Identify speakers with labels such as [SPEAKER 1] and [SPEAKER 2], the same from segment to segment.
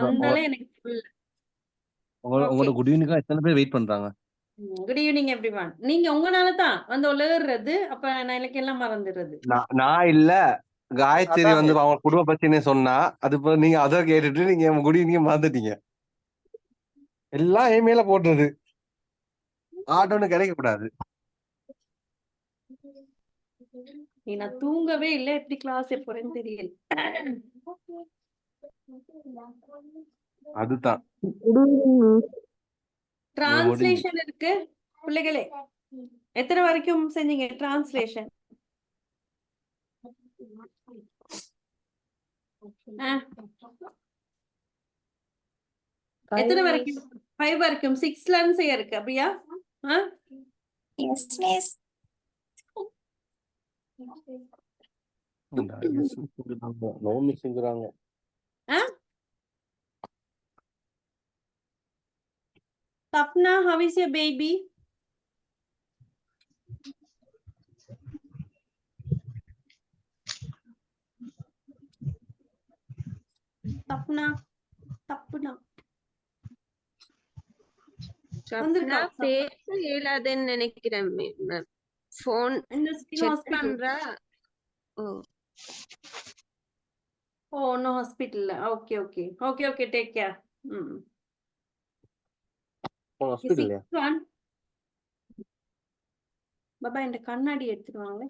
[SPEAKER 1] வந்தாலே எனக்கு full.
[SPEAKER 2] உங்களோட
[SPEAKER 1] ஓகே.
[SPEAKER 2] குட் ஈவினிங்கா எத்தனை பேர் வெயிட் பண்றாங்க?
[SPEAKER 1] Good evening everyone. நீங்க உங்கனால தான் வந்து உளறுறது. அப்ப நான் எனக்கு எல்லாம் மறந்துடுறது.
[SPEAKER 2] நான் இல்ல காயத்ரி
[SPEAKER 3] அதான்
[SPEAKER 2] வந்து அவங்க குடும்ப பிரச்சனை சொன்னா அது நீங்க அதை கேட்டுட்டு நீங்க குட் ஈவினிங் மறந்துட்டீங்க. எல்லாம் என் மேல போட்டுறது ஆட்டோன்னு கிடைக்க கூடாது.
[SPEAKER 1] நான் தூங்கவே இல்ல. எப்படி கிளாஸ் போறேன்னு தெரியல.
[SPEAKER 2] அதுதான்
[SPEAKER 1] டிரான்ஸ்லேஷன் இருக்கு பிள்ளைகளே. எத்தனை வரைக்கும் செஞ்சீங்க டிரான்ஸ்லேஷன்? எத்தனை வரைக்கும்? 5 வரைக்கும். 6ல இருந்து செய்ய இருக்கு அப்படியா?
[SPEAKER 4] Yes miss.
[SPEAKER 1] Tapna, how is your baby? Tapna.
[SPEAKER 5] பேச இயலாதுன்னு நினைக்கிறேன். போன் செக் பண்றா.
[SPEAKER 1] Oh, no hospital. Okay, take care.
[SPEAKER 2] Hospital
[SPEAKER 1] Baba இந்த கண்ணாடி எடுத்துட்டு வாங்க.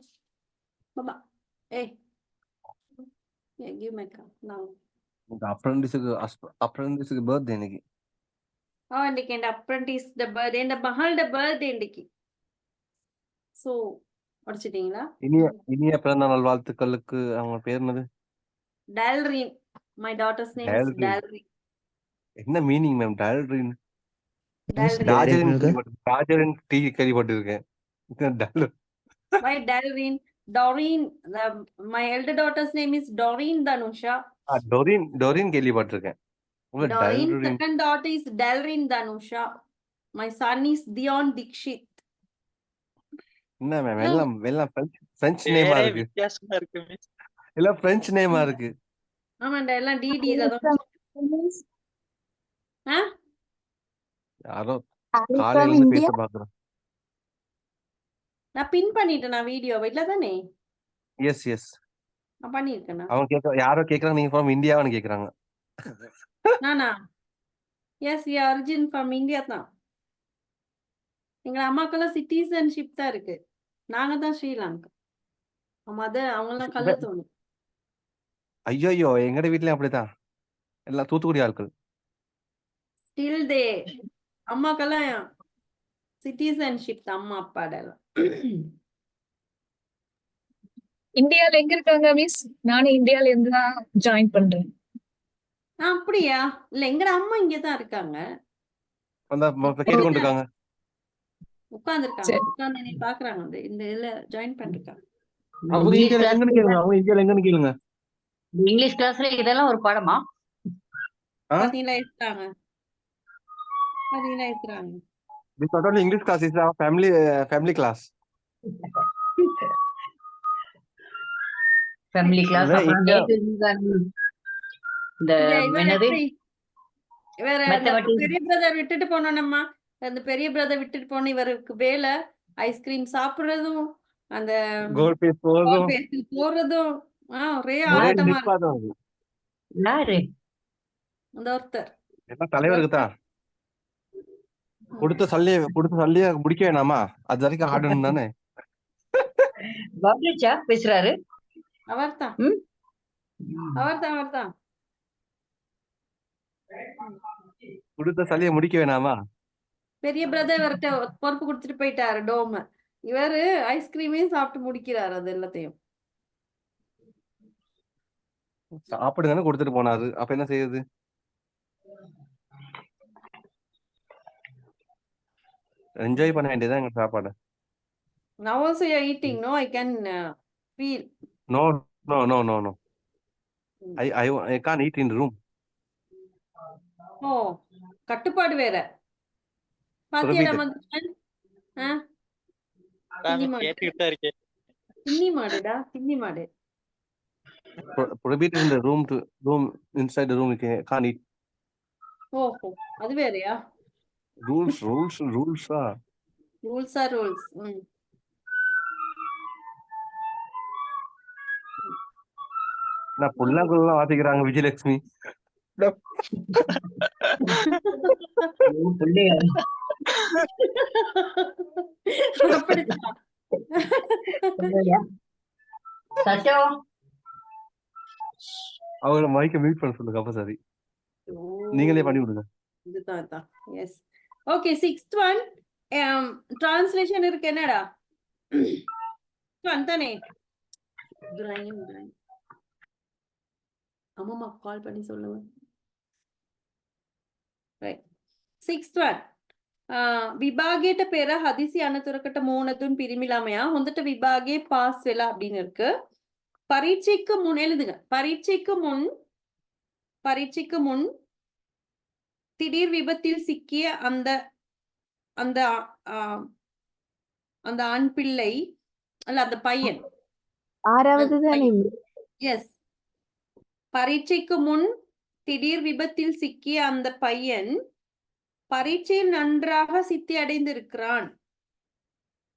[SPEAKER 1] பாபா ஏய் give my cup now.
[SPEAKER 2] அப்ரண்டிஸுக்கு பர்த்டே இன்னைக்கு.
[SPEAKER 1] இன்னைக்கு என் அப்ரண்டிஸ் த பர்த்டே, இந்த மஹால்ட பர்த்டே இன்னைக்கு. சோ படிச்சிட்டீங்களா?
[SPEAKER 2] இனிய பிறந்த நாள் வாழ்த்துக்களுக்கு. அவங்க பேர் என்னது?
[SPEAKER 1] டால்ரின். My daughter's name is Dalrin.
[SPEAKER 2] என்ன மீனிங் மேம் டால்ரின்?
[SPEAKER 1] Dalrin.
[SPEAKER 2] ராஜரின் டீ கேள்விப்பட்டிருக்கேன்.
[SPEAKER 1] Why Dalrin? Doreen. My elder daughter's name is Doreen Danusha.
[SPEAKER 2] டோரின் கேள்விப்பட்டிருக்கேன்.
[SPEAKER 1] Doreen. Second daughter is Dalrin Danusha. My son is Dion Dikshit.
[SPEAKER 2] என்ன மேம் எல்லாம் French நேமா இருக்கு.
[SPEAKER 3] வித்தியாசமா இருக்கு miss.
[SPEAKER 2] எல்லாம் French நேமா இருக்கு.
[SPEAKER 1] ஆமாண்டா எல்லாம் டிடி தான்.
[SPEAKER 2] யாரோ காலையில இருந்து பேச பாக்குறேன்.
[SPEAKER 1] நான் பின் பண்ணிட்டேன் வீடியோ இல்ல தானே?
[SPEAKER 2] எஸ்
[SPEAKER 1] நான் பண்ணிருக்கேனா?
[SPEAKER 2] அவங்க யாரோ கேக்குறாங்க நீங்க ஃப்ரம் இந்தியாவான்னு கேக்குறாங்க.
[SPEAKER 1] நானா? Yes we origin from India தான். எங்க அம்மாக்கெல்லாம் சிட்டிசன்ஷிப் தான் இருக்கு. நாங்க தான் ஸ்ரீலங்கா. அவங்கெல்லாம் கள்ளத்தோணு.
[SPEAKER 2] ஐயோ எங்கட வீட்லயும் அப்படிதான். எல்லாம் தூத்துக்குடி ஆட்கள்.
[SPEAKER 1] ஸ்டில் தே அம்மாக்கெல்லாம் சிட்டிசன்ஷிப் தான் அம்மா அப்பாடெல்லாம்.
[SPEAKER 4] இந்தியால எங்க இருக்காங்க மிஸ்? நானும் இந்தியால இருந்து தான் ஜாயின் பண்றேன்.
[SPEAKER 1] அப்படியா? இல்ல எங்கட அம்மா இங்கதான் இருக்காங்க.
[SPEAKER 2] கேட்டுக்கொண்டு இருக்காங்க.
[SPEAKER 1] உட்கார்ந்துருக்காங்க. உட்கார்ந்து என்னை பாக்குறாங்க. இந்த இதுல ஜாயின் பண்ணிருக்காங்க.
[SPEAKER 2] அவங்க இந்தியால எங்கன்னு கேளுங்க.
[SPEAKER 6] இங்கிலீஷ் கிளாஸ்ல இதெல்லாம் ஒரு பாடமா?
[SPEAKER 1] பாத்தீங்களா இருக்காங்க.
[SPEAKER 2] This not only English class, it's a family class.
[SPEAKER 6] Family class. இந்த என்னது
[SPEAKER 1] வேற பெரிய பிரதர் விட்டுட்டு போனோம்மா. அந்த பெரிய பிரதர் விட்டுட்டு போன இவருக்கு வேலை ஐஸ்கிரீம் சாப்பிடுறதும் அந்த
[SPEAKER 2] கோல் பேஸ்
[SPEAKER 1] போறதும் ஒரே ஆட்டமா இருக்கு.
[SPEAKER 6] யாரு
[SPEAKER 1] அந்த ஒருத்தர்
[SPEAKER 2] என்ன தலைவருக்கு தான் கொடுத்த சல்லிய முடிக்க வேணாமா? அது வரைக்கும் ஆடணும் தானே.
[SPEAKER 6] பப்ளிச்சா பேசுறாரு.
[SPEAKER 1] அவர்தான்
[SPEAKER 2] கொடுத்த சல்லிய முடிக்க வேணாமா?
[SPEAKER 1] பெரிய பிரதர் இவர்கிட்ட பொறுப்பு கொடுத்துட்டு போயிட்டாரு டோம். இவரு ஐஸ்கிரீமையும் சாப்பிட்டு முடிக்கிறாரு. அது எல்லாத்தையும்
[SPEAKER 2] சாப்பிடுங்கன்னு கொடுத்துட்டு போனாரு. அப்ப என்ன செய்யுது? என்ஜாய் பண்ண வேண்டியதான் எங்க சாப்பாடு.
[SPEAKER 1] Now also you are eating, no? I can feel.
[SPEAKER 2] No. I can't eat in the room.
[SPEAKER 1] Oh, கட்டுப்பாடு வேற. பாத்தியாடா மந்தன்?
[SPEAKER 3] கேட்டுட்டே இருக்கேன்.
[SPEAKER 1] தின்னி மாடு.
[SPEAKER 2] Prohibited in the room inside the room you can't eat.
[SPEAKER 1] ஓஹோ, அது வேறயா?
[SPEAKER 2] ரூல்ஸா
[SPEAKER 1] ரூல்ஸா ரூல்ஸ்.
[SPEAKER 2] நான் புல்லாங்குழலாம் வாசிக்கிறாங்க விஜயலட்சுமி.
[SPEAKER 6] பிள்ளையார்.
[SPEAKER 1] அப்படிதான்.
[SPEAKER 6] சச்சோ
[SPEAKER 2] அவங்கள மைக்க மியூட் பண்ண சொல்லுங்க. அப்ப சரி, நீங்களே பண்ணி விடுங்க.
[SPEAKER 1] இதுதான். S. Okay, 6th one translation இருக்கு. என்னடா தானே? அம்மா கால் பண்ணி சொல்லுங்க. ரைட். 6th one. විභාගයට පෙර හදිසි අනතුරකට මුහුණ දුන් පිරිමි ළමයා හොඳට විභාගේ පාස් වෙලා அப்படின்னு இருக்கு. பரீட்சைக்கு முன் எழுதுங்க. பரீட்சைக்கு முன் திடீர் விபத்தில் சிக்கிய அந்த அந்த அந்த ஆண் பிள்ளை அல்ல அந்த பையன்.
[SPEAKER 5] 6வது தானே?
[SPEAKER 1] எஸ். பரீட்சைக்கு முன் திடீர் விபத்தில் சிக்கிய அந்த பையன் பரீட்சையில் நன்றாக சித்தி அடைந்திருக்கிறான்.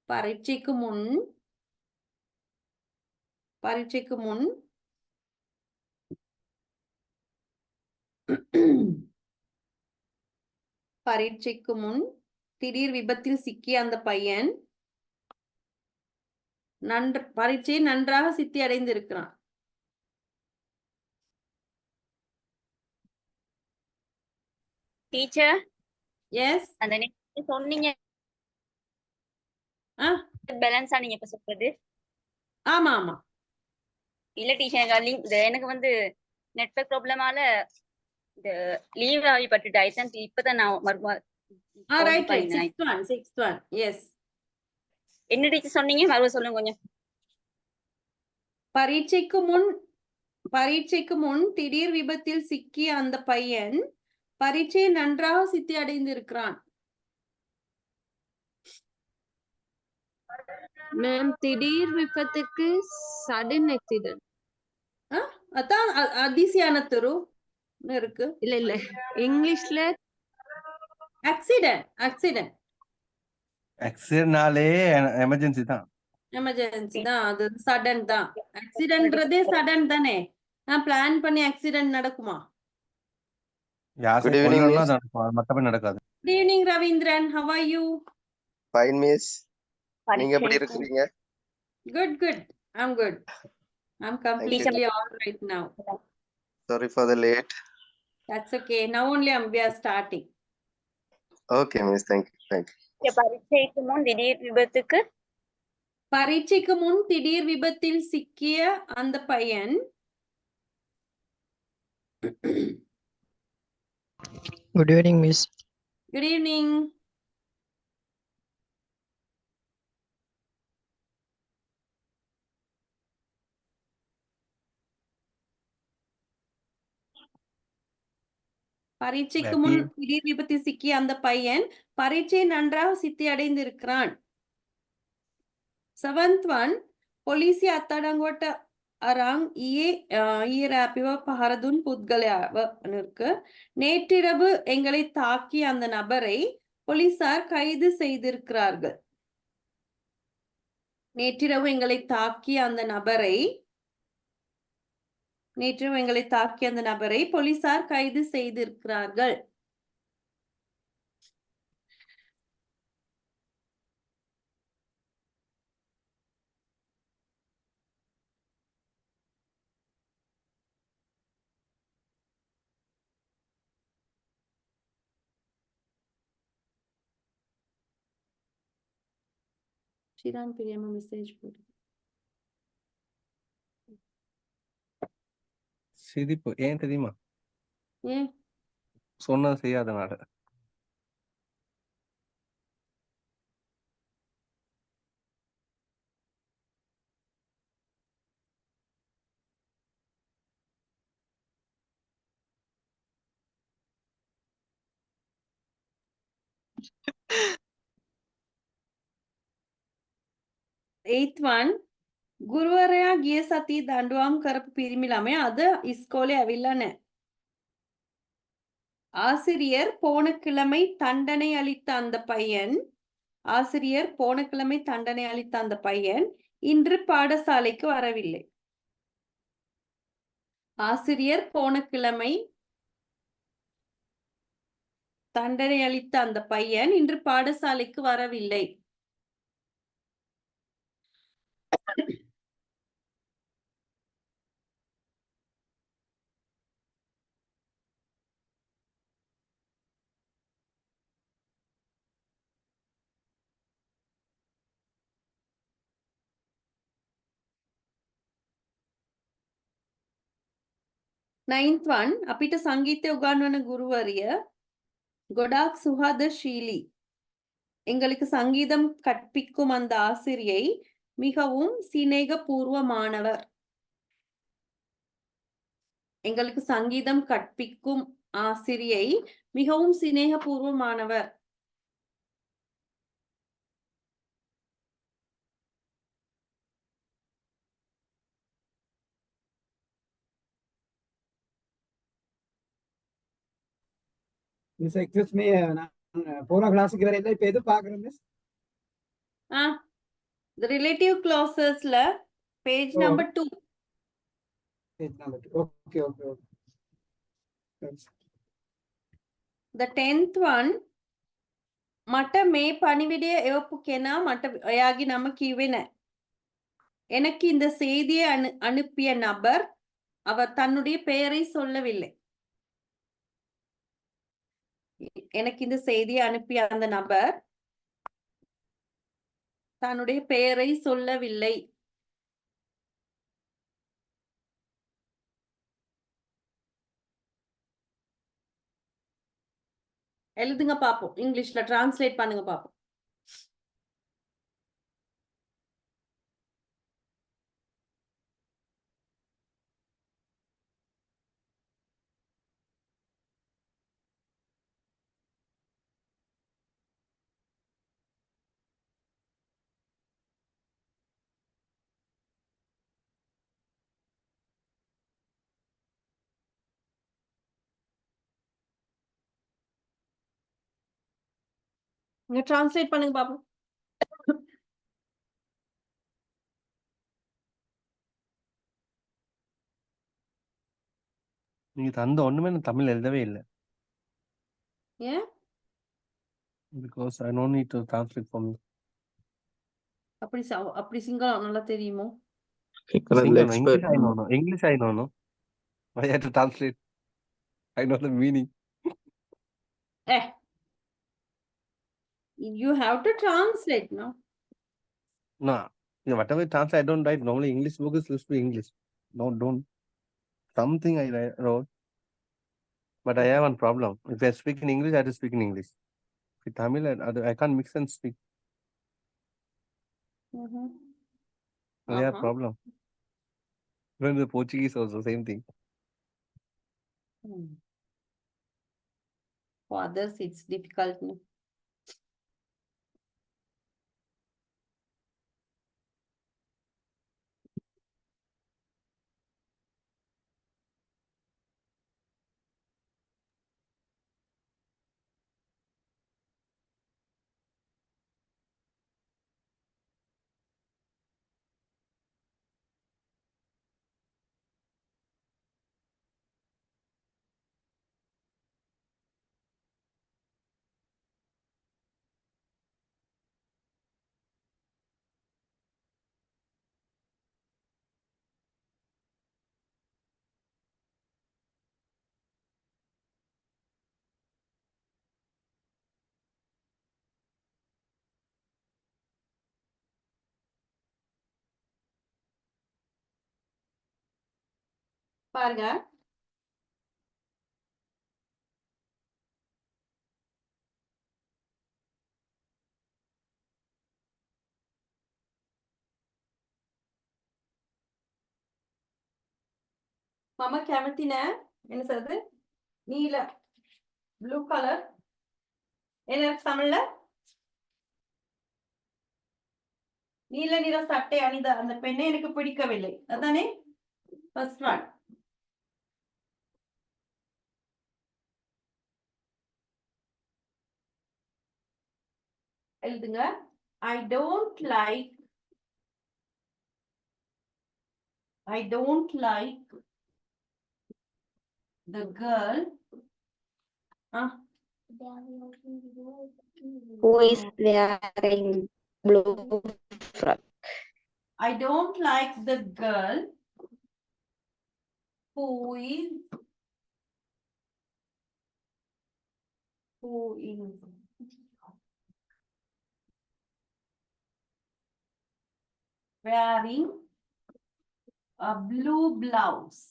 [SPEAKER 1] பரீட்சைக்கு முன் பரீட்சைக்கு முன் திடீர் விபத்தில் சிக்கிய அந்த பையன் பரீட்சையில் நன்றாக சித்தி அடைந்திருக்கிறான்.
[SPEAKER 7] Teacher,
[SPEAKER 1] S.
[SPEAKER 7] அந்த நீங்க சொன்னீங்க பேலன்ஸா நீங்க இப்ப சொல்றது?
[SPEAKER 1] ஆமா ஆமா.
[SPEAKER 7] இல்ல டீச்சர், எனக்கு வந்து நெட்வொர்க் ப்ராப்ளமால இந்த லீவ் ஆகிப்பட்டுட்டு ஐட்டம் இப்பதான் நான்
[SPEAKER 1] ரைட். 6th one. எஸ்.
[SPEAKER 7] என்ன டீச்சர் சொன்னீங்க? மறுபடியும் சொல்லுங்க கொஞ்சம்.
[SPEAKER 1] பரீட்சைக்கு முன் திடீர் விபத்தில் சிக்கிய அந்த பையன் பரீட்சையை நன்றாக சித்தி அடைந்திருக்கிறான்.
[SPEAKER 5] மேம், திடீர் விபத்துக்கு சடன் ஆக்சிடென்ட்.
[SPEAKER 1] அதான் அதிசயானத்துரு இருக்கு.
[SPEAKER 5] இல்ல இங்கிலீஷ்ல
[SPEAKER 2] ஆக்சிடென்ட்னாலே எமர்ஜென்சி தான்.
[SPEAKER 1] அது சடன் தான். ஆக்சிடென்ட்றதே சடன் தானே. நான் பிளான் பண்ணி ஆக்சிடென்ட் நடக்குமா?
[SPEAKER 2] Good evening, miss. மத்தபடி நடக்காது.
[SPEAKER 1] Good evening, Ravindran. How are you?
[SPEAKER 8] Fine, miss. நீங்க எப்படி இருக்கீங்க?
[SPEAKER 1] Good. I'm good. I'm completely all right now.
[SPEAKER 8] Sorry for the late.
[SPEAKER 1] That's okay. Now only we are starting.
[SPEAKER 8] Okay, miss. Thank you.
[SPEAKER 7] பரீட்சைக்கு முன் திடீர் விபத்துக்கு
[SPEAKER 1] பரீட்சைக்கு முன் திடீர் விபத்தில் சிக்கிய அந்த பையன்
[SPEAKER 9] Good evening, miss.
[SPEAKER 1] Good evening. பரீட்சைக்கு முன் திடீர் விபத்தில் சிக்கிய அந்த பையன் பரீட்சை நன்றாக சித்தி அடைந்திருக்கிறான். 7th one. පොලිසිය අත්අඩංගුවට අරන් ඊයේ රාපිව පහර දුන් පුද්ගලයාව இருக்கு. நேற்றிரவு எங்களை தாக்கிய அந்த நபரை போலீசார் கைது செய்திருக்கிறார்கள். நேற்றிரவு எங்களை தாக்கிய அந்த நபரை போலீசார் கைது செய்திருக்கிறார்கள். ஸ்ரீராம் பிரியமா மெசேஜ் போடு.
[SPEAKER 2] சிரிப்பு ஏன் தெரியுமா?
[SPEAKER 1] ஏன்?
[SPEAKER 2] சொன்னது செய்யாதனால.
[SPEAKER 1] Eighth one. ගුරුවරයා ගිය සතියේ දඬුවම් කරපු පිරිමි ළමයා අද ඉස්කෝලේ ඇවිල්ලා නැහැ. ஆசிரியர் போன கிழமை தண்டனை அளித்த அந்த பையன் ஆசிரியர் போன கிழமை தண்டனை அளித்த அந்த பையன் இன்று பாடசாலைக்கு வரவில்லை. ஆசிரியர் போன கிழமை தண்டனை அளித்த அந்த பையன் இன்று பாடசாலைக்கு வரவில்லை. Ninth one, අපිට සංගීතය උගන්වන ගුරුවරිය ගොඩාක් சுகதශීලி. எங்களுக்கு சங்கீதம் கற்பிக்கும் அந்த ஆசிரியை மிகவும் சிநேகபூர்வமானவர். எங்களுக்கு சங்கீதம் கற்பிக்கும் ஆசிரியை மிகவும் சிநேகபூர்வமானவர்.
[SPEAKER 10] மிஸ் எக்ஸ்கியூஸ் மீ, நான் போன கிளாஸுக்கு வர இல்லை, இப்போ எது பார்க்குறேன் miss?
[SPEAKER 1] The relative clausesல page
[SPEAKER 10] Oh.
[SPEAKER 1] number 2.
[SPEAKER 10] Okay okay okay.
[SPEAKER 1] The 10th one, මට මේ පණිවිඩය එවපු කෙනා මට එයාගේ නම කිව්වේ නැහැ. எனக்கு இந்த செய்தியை அனுப்பிய நபர் அவர் தன்னுடைய பெயரை சொல்லவில்லை. எனக்கு இந்த செய்தியை அனுப்பிய அந்த நபர் தன்னுடைய பெயரை சொல்லவில்லை. எழுதுங்க பாப்போம், இங்கிலீஷ்ல டிரான்ஸ்லேட் பண்ணுங்க பாப்போம். இங்க டிரான்ஸ்லேட் பண்ணுங்க பாப்போம்.
[SPEAKER 2] நீங்க தந்த ஒண்ணுமே நான் தமிழ் எழுதவே இல்லை.
[SPEAKER 1] ஏன்?
[SPEAKER 2] Because I don't need to translate for me.
[SPEAKER 1] அப்படி சிங்களம் நல்லா தெரியுமோ?
[SPEAKER 2] English I know no. I had to translate. I know the meaning.
[SPEAKER 1] You have to translate, no?
[SPEAKER 2] No, whatever I translate, I don't write. Normally English book is supposed to be English. No, don't. Something I wrote. But I have one problem. If I speak in English, I have to speak in English. In Tamil, I can't mix and speak. I have problem. Even the Portuguese also, same thing.
[SPEAKER 1] For others, it's difficult. No? பாருங்க, මම කැමති නෑ එනසද நீல blue colour என்ன தமிழ்ல நீல நிற சட்டை அணிந்த அந்த பெண்ணை எனக்கு பிடிக்கவில்லை. அதானே ஃபர்ஸ்ட் ஒன். எழுதுங்க. I don't like the girl
[SPEAKER 5] Who is wearing blue frock?
[SPEAKER 1] I don't like the girl who is wearing a blue blouse.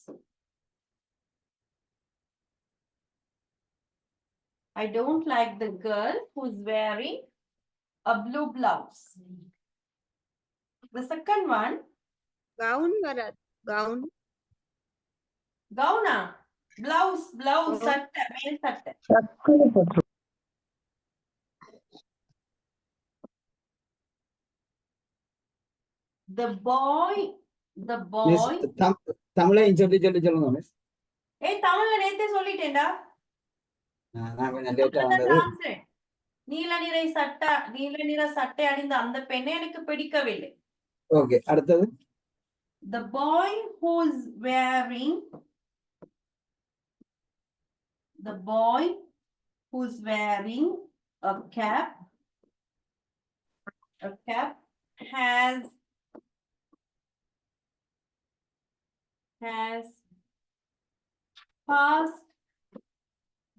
[SPEAKER 1] I don't like the girl who's wearing a blue blouse. The second one,
[SPEAKER 5] Gown வராது. Gown.
[SPEAKER 1] gown, blouse, சட்டை, மேல் சட்டை. The boy,
[SPEAKER 10] miss தமிழையும் சொல்லி சொல்லுங்க miss.
[SPEAKER 1] தமிழ்ல நேத்தே சொல்லிட்டேன்டா.
[SPEAKER 10] நான் கொஞ்சம் லேட்டா வந்தது.
[SPEAKER 1] நீல நிற சட்டை அணிந்த அந்த பெண்ணை எனக்கு பிடிக்கவில்லை.
[SPEAKER 10] ஓகே, அடுத்தது.
[SPEAKER 1] The boy who's wearing a cap has passed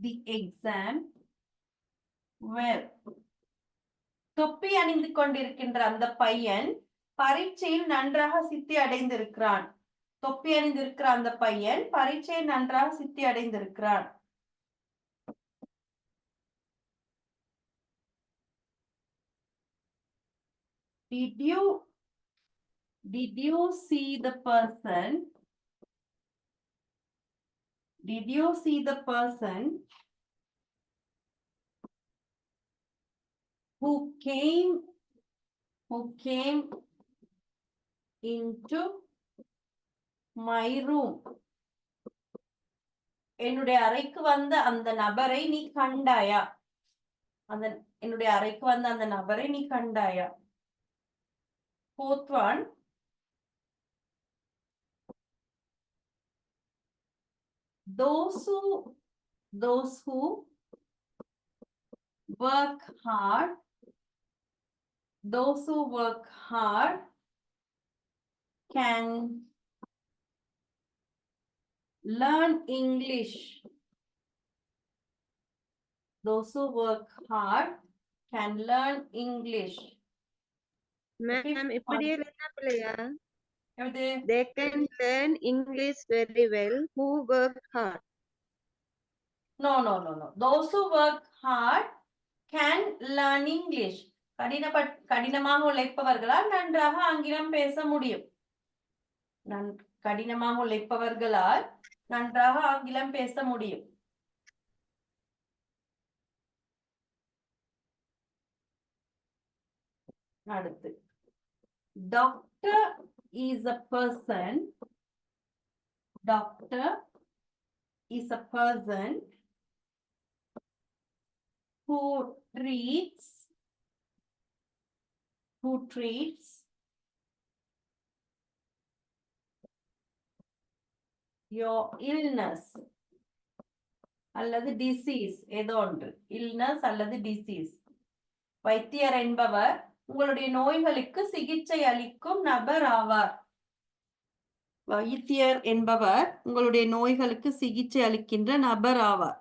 [SPEAKER 1] the exam well. தொப்பி அணிந்து கொண்டிருக்கின்ற அந்த பையன் பரீட்சையில் நன்றாக சித்தி அடைந்திருக்கிறான். தொப்பி அணிந்திருக்கிற அந்த பையன் பரீட்சையில் நன்றாக சித்தி அடைந்திருக்கிறான். Did you see the person? Who came into my room? என்னுடைய அறைக்கு வந்த அந்த நபரை நீ கண்டாயா? என்னுடைய அறைக்கு வந்த அந்த நபரை நீ கண்டாயா? Fourth one, those who work hard can learn English. Those who work hard can learn English.
[SPEAKER 5] Ma'am, இப்படியே எழுதினா பிள்ளையா?
[SPEAKER 1] எது?
[SPEAKER 5] They can learn English very well who work hard.
[SPEAKER 1] No. Those who work hard can learn English. கடினமாக உழைப்பவர்களால் நன்றாக ஆங்கிலம் பேச முடியும். கடினமாக உழைப்பவர்களால் நன்றாக ஆங்கிலம் பேச முடியும். அடுத்து, doctor is a person who treats your illness அல்லது disease. ஏதோ ஒன்று, illness அல்லது disease. வைத்தியர் என்பவர் உங்களுடைய நோய்களுக்கு சிகிச்சை அளிக்கும் நபர் ஆவார். வைத்தியர் என்பவர் உங்களுடைய நோய்களுக்கு சிகிச்சை அளிக்கின்ற நபர் ஆவார்.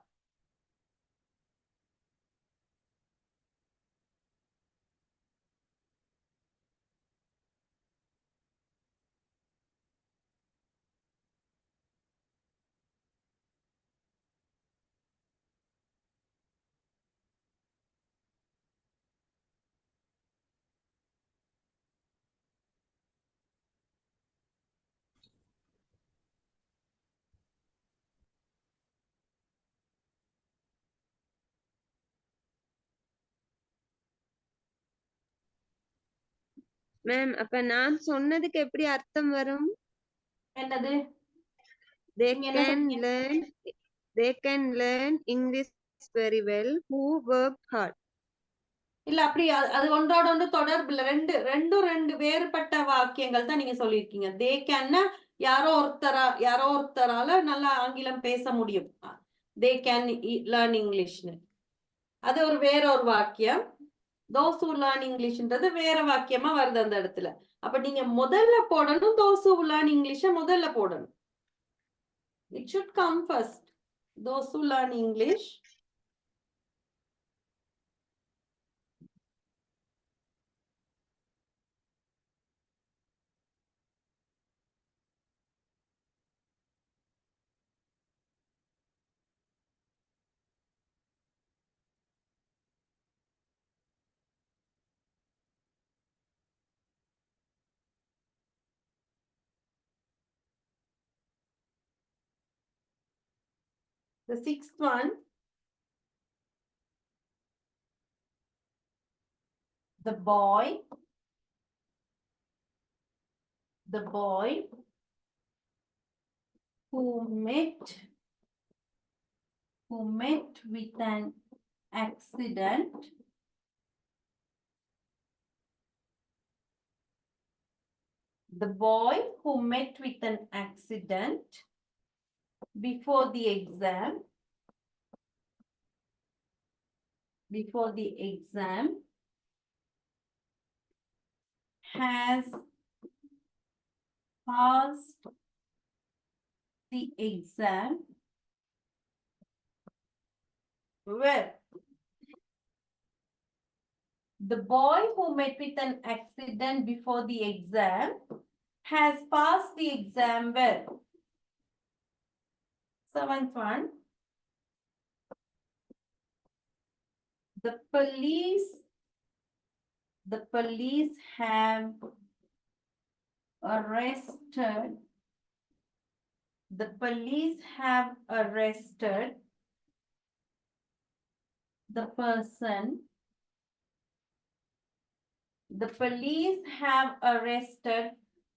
[SPEAKER 5] மேம், அப்ப நான் சொன்னதுக்கு எப்படி அர்த்தம் வரும்?
[SPEAKER 1] என்னது?
[SPEAKER 5] They can learn English very well who work hard.
[SPEAKER 1] இல்ல அப்படி அது ஒன்றோட ஒன்று தொடர்பு இல்ல. ரெண்டு வேறுபட்ட வாக்கியங்கள் தான் நீங்க சொல்லியிருக்கீங்க. தே கேன்னா யாரோ ஒருத்தரால நல்லா ஆங்கிலம் பேச முடியும். தே கேன் லேர்ன் இங்கிலீஷ்னு. அது வேற ஒரு வாக்கியம். தோஸ் ஹூ லேர்ன் இங்கிலீஷ்ன்றது வேற வாக்கியமா வருது அந்த இடத்துல. அப்ப நீங்க முதல்ல போடணும், தோஸ் ஹூ லேர்ன் இங்கிலீஷ முதல்ல போடணும். It should come first. Those who learn English. The sixth one, the boy who met with an accident before the exam has passed the exam well. The boy who met with an accident before the exam has passed the exam well. Seventh one, the police have arrested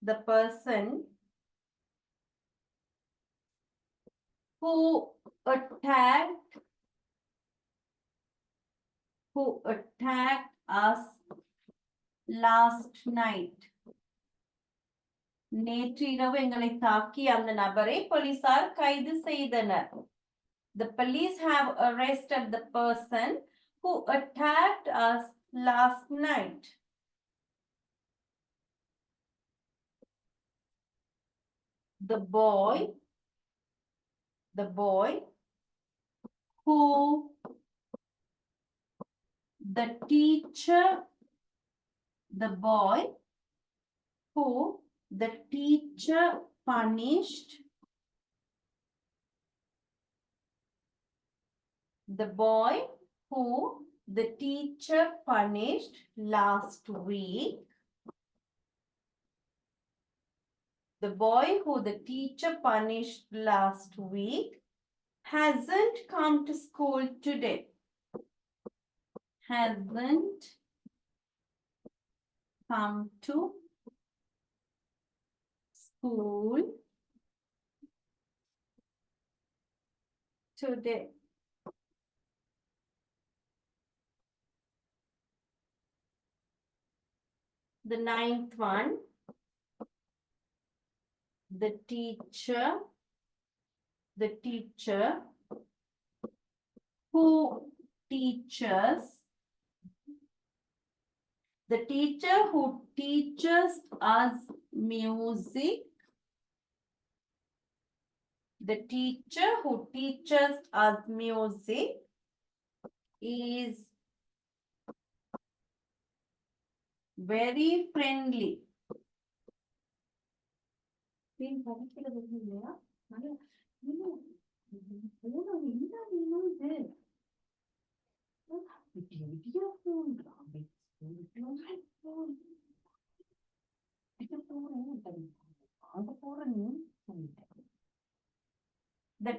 [SPEAKER 1] the person who attacked us last night. நேற்று இரவு எங்களை தாக்கி அந்த நபரை போலீசார் கைது செய்தனர். The police have arrested the person who attacked us last night. The boy who the teacher punished last week. The boy who the teacher punished last week hasn't come to school today. Hasn't come to school today. The ninth one, the teacher who teaches us music. The teacher who teaches us music is very friendly. The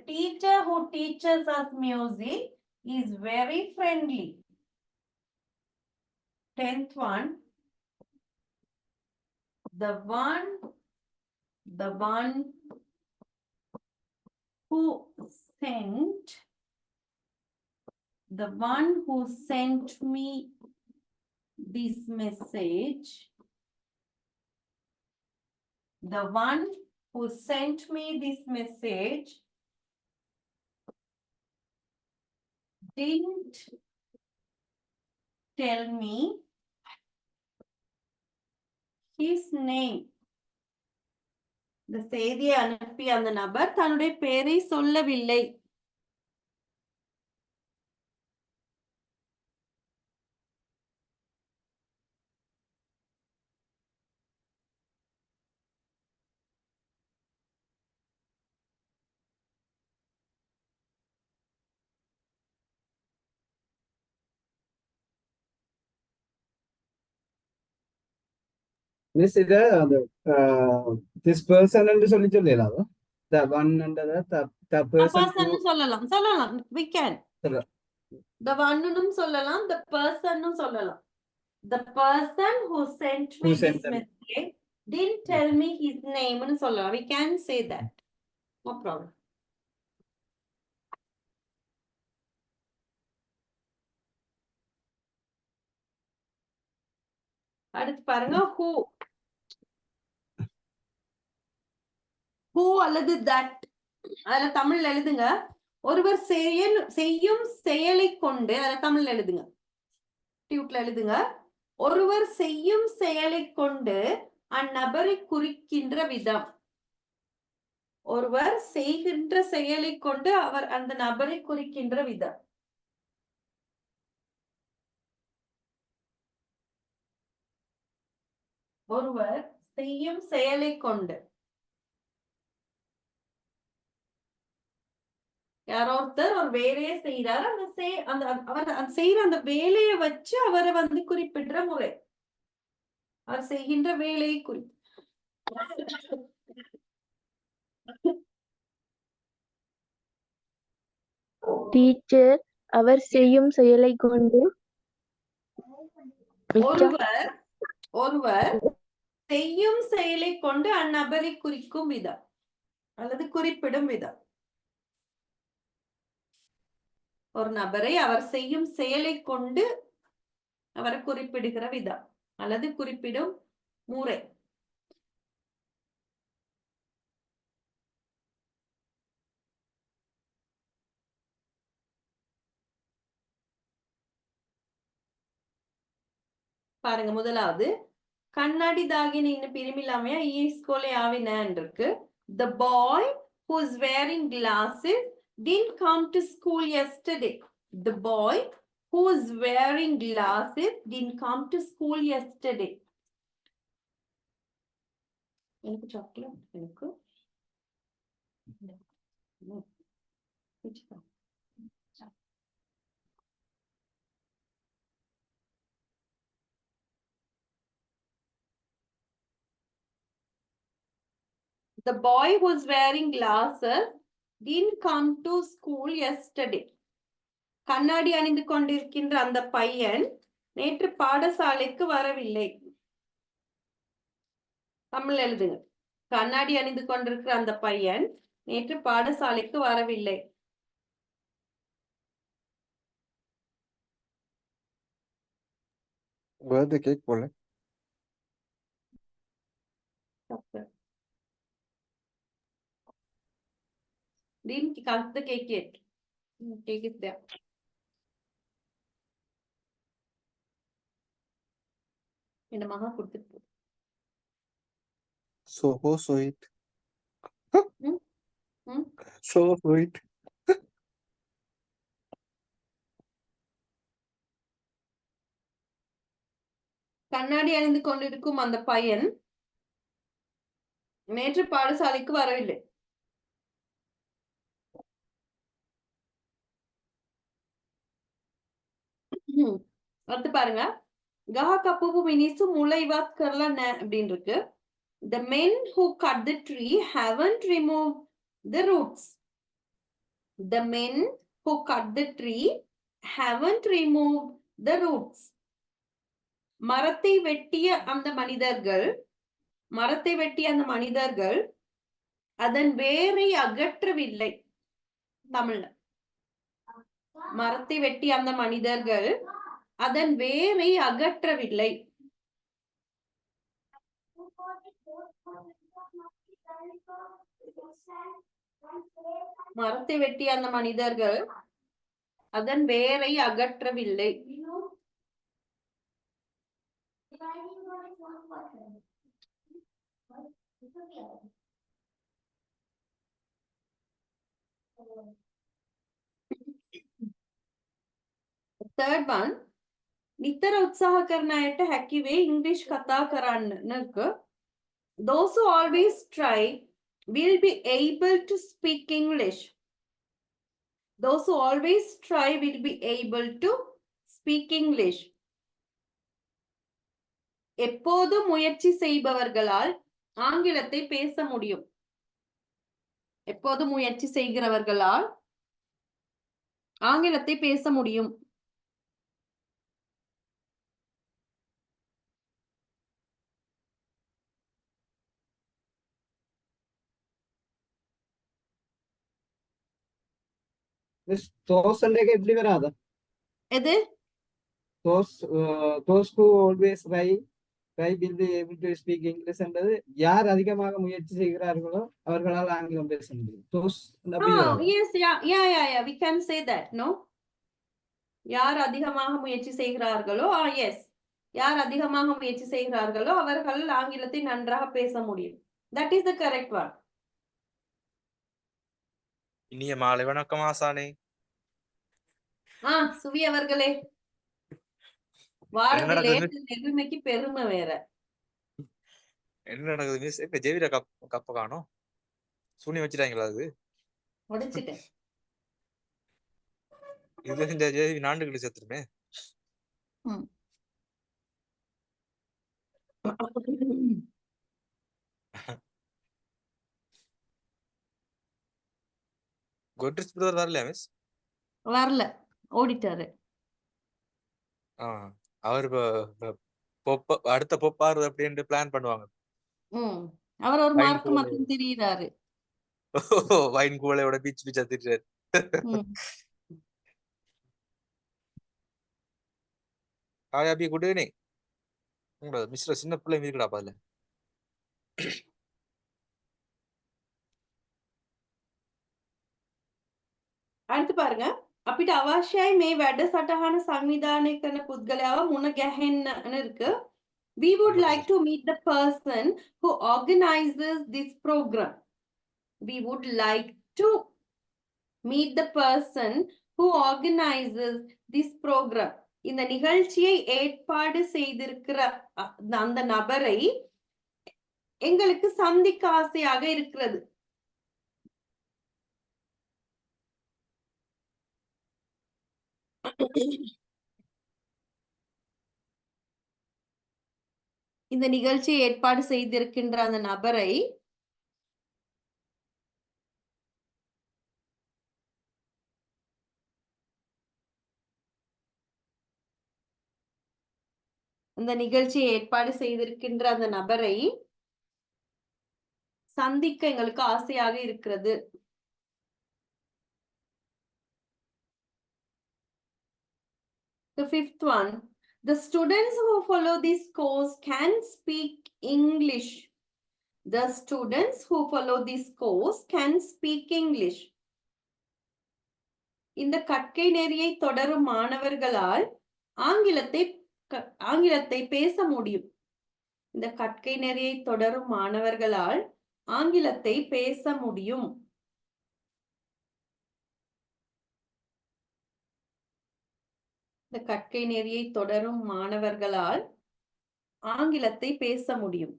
[SPEAKER 1] teacher who teaches us music is very friendly. 10th one, the one who sent me this message. The one who sent me this message didn't tell me his name. இந்த செய்தியை அனுப்பிய அந்த நபர் தன்னுடைய பெயரை சொல்லவில்லை.
[SPEAKER 10] Miss இத அந்த திஸ் பர்சன் என்று சொல்லி சொல்லலாம். the one and the person who
[SPEAKER 1] சொல்லலாம் சொல்லலாம் we can
[SPEAKER 10] சொல்லலாம்.
[SPEAKER 1] the one னும் சொல்லலாம் the person னும் சொல்லலாம். The person who sent me
[SPEAKER 10] Who sent
[SPEAKER 1] this
[SPEAKER 10] them.
[SPEAKER 1] message didn't tell me his name னு சொல்லலாம். We can say that. No problem. அடுத்து பாருங்க who அல்லது that அதுல தமிழ்ல எழுதுங்க. ஒருவர் செய்யும் செயலை கொண்டு அதுல தமிழ்ல எழுதுங்க. டியூட்ல எழுதுங்க. ஒருவர் செய்யும் செயலை கொண்டு அந்நபரை குறிக்கின்ற விதம். ஒருவர் செய்கின்ற செயலை கொண்டு அவர் அந்த நபரை குறிக்கின்ற விதம். ஒருவர் செய்யும் செயலை கொண்டு யாரோ ஒருத்தர் ஒரு வேலையை செய்யறாரு. அவர் செய்யற அந்த வேலையை வச்சு அவரை குறிப்பிடுற முறை. அவர் செய்கின்ற வேலையை
[SPEAKER 5] டீச்சர் அவர் செய்யும் செயலை கொண்டு
[SPEAKER 1] ஒருவர் செய்யும் செயலை கொண்டு அந்நபரை குறிக்கும் விதம் அல்லது குறிப்பிடும் விதம். ஒரு நபரை அவர் செய்யும் செயலை கொண்டு அவரை குறிப்பிடுகிற விதம் அல்லது குறிப்பிடும் முறை. பாருங்க முதலாவது கண்ணாடி தாகினி பிரிமில்லாமையா ஈஸ்கோலே ஆவினன் இருக்கு. The boy who is wearing glasses didn't come to school yesterday. The boy who is wearing glasses didn't come to school yesterday. எனக்கு சாக்லேட் எனக்கு The boy who is wearing glasses didn't come to school yesterday. கண்ணாடி அணிந்து கொண்டிருக்கின்ற அந்த பையன் நேற்று பாடசாலைக்கு வரவில்லை. தமிழ் எழுதுங்க. கண்ணாடி அணிந்து கொண்டிருக்கிற அந்த பையன் நேற்று பாடசாலைக்கு வரவில்லை.
[SPEAKER 2] பர்த்டே கேக் போல.
[SPEAKER 1] Didn't cut the cake yet. Cake is there. இந்த மகா கொடுத்துட்டு
[SPEAKER 2] So sweet. So sweet.
[SPEAKER 1] கண்ணாடி அணிந்து கொண்டிருக்கும் அந்த பையன் நேற்று பாடசாலைக்கு வரவில்லை. அடுத்து பாருங்க கஹா கப்பு மினிசு முளைவாத் கர்லன அப்படின்னு இருக்கு. The men who cut the tree haven't removed the roots. The men who cut the tree haven't removed the roots. மரத்தை வெட்டிய அந்த மனிதர்கள் அதன் வேரை அகற்றவில்லை. தமிழ்ல மரத்தை வெட்டிய அந்த மனிதர்கள் அதன் வேரை அகற்றவில்லை. மரத்தை வெட்டிய அந்த மனிதர்கள் அதன் வேரை அகற்றவில்லை. Third one, නිතර උත්සාහ කරන අයට හැකි වේ ඉංග්‍රීසි කතා කරන්නක. Those who always try will be able to speak English. Those who always try will be able to speak English. எப்போதும் முயற்சி செய்பவர்களால் ஆங்கிலத்தை பேச முடியும். எப்போதும் முயற்சி செய்கிறவர்களால் ஆங்கிலத்தை பேச முடியும்.
[SPEAKER 10] Miss, those එක எப்படி வராது?
[SPEAKER 1] எது?
[SPEAKER 10] Those who always try will be able to speak English என்றது யார் அதிகமாக முயற்சி செய்கிறார்களோ அவர்களால் ஆங்கிலம் பேச முடியும். Those அப்படி வராது.
[SPEAKER 1] Yes, yeah, we can say that, no? யார் அதிகமாக முயற்சி செய்கிறார்களோ, yes. யார் அதிகமாக முயற்சி செய்கிறார்களோ அவர்கள் ஆங்கிலத்தை நன்றாக பேச முடியும். That is the correct one.
[SPEAKER 3] இனிய மாலை வணக்கம் ஆசானே.
[SPEAKER 1] சுவி அவர்களே, வாரத்தில் நெருமைக்கு பெருமை வேற.
[SPEAKER 3] என்ன நடக்குது மிஸ்? இப்ப ஜெவிர கப்ப காணோம். சூனி வச்சிட்டாங்களா? அது
[SPEAKER 1] முடிச்சிட்டேன்.
[SPEAKER 3] இது இந்த ஜெவி நாண்டுகளை செத்துருமே. கோட்ரிச் பிரதர் வரலையா மிஸ்?
[SPEAKER 1] வரல, ஓடிட்டாரு.
[SPEAKER 3] அவர் அடுத்த பொப்பாரு அப்படின்னு பிளான் பண்ணுவாங்க.
[SPEAKER 1] அவர் ஒரு மார்க் மட்டும் தெரியுறாரு.
[SPEAKER 3] வைன் கூலையோட பீச் பீச்சா திட்டுறாரு. ஹாய் அபி, குட் ஈவினிங். உங்களோட மிஸ்டர் சின்ன பிள்ளை இருக்குடா பாதுல.
[SPEAKER 1] அடுத்து பாருங்க. අපිට අවශ්‍යයි මේ වැඩසටහන සංවිධානය කරන පුද්ගලයාව මුණ ගැහෙන්න இருக்கு. We would like to meet the person who organizes this program. We would like to meet the person who organizes this program. இந்த நிகழ்ச்சியை ஏற்பாடு செய்திருக்கிற அந்த நபரை எங்களுக்கு சந்திக்க ஆசையாக இருக்கிறது. இந்த நிகழ்ச்சியை ஏற்பாடு செய்திருக்கின்ற அந்த நபரை சந்திக்க எங்களுக்கு ஆசையாக இருக்கிறது. The fifth one, the students who follow this course can speak English. The students who follow this course can speak English. இந்த கற்கை நெறியை தொடரும் மாணவர்களால் ஆங்கிலத்தை பேச முடியும். இந்த கற்கை நெறியை தொடரும் மாணவர்களால் ஆங்கிலத்தை பேச முடியும். இந்த கற்கை நெறியை தொடரும் மாணவர்களால் ஆங்கிலத்தை பேச முடியும்.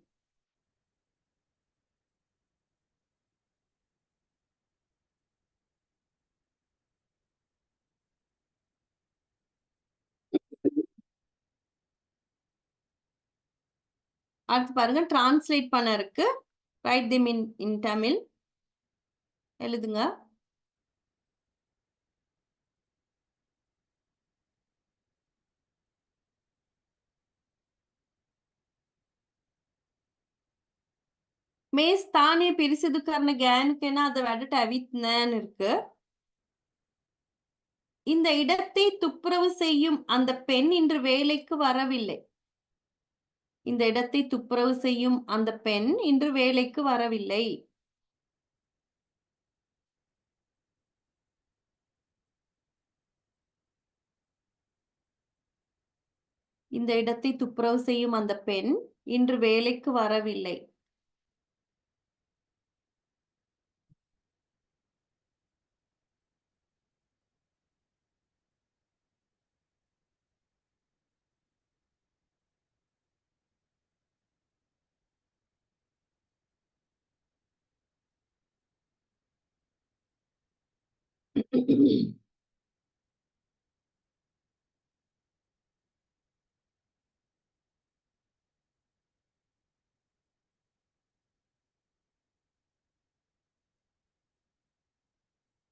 [SPEAKER 1] அடுத்து பாருங்க, டிரான்ஸ்லேட் பண்ண இருக்கு. Right them in Tamil. எழுதுங்க. මේ ස්ථානය පිරිසිදු කරන ගෑනු කෙනා අද වැඩට ඇවිත් නෑන இருக்கு. இந்த இடத்தை துப்புரவு செய்யும் அந்த பெண் இன்று வேலைக்கு வரவில்லை. இந்த இடத்தை துப்புரவு செய்யும் அந்த பெண் இன்று வேலைக்கு வரவில்லை. இந்த இடத்தை துப்புரவு செய்யும் அந்த பெண் இன்று வேலைக்கு வரவில்லை.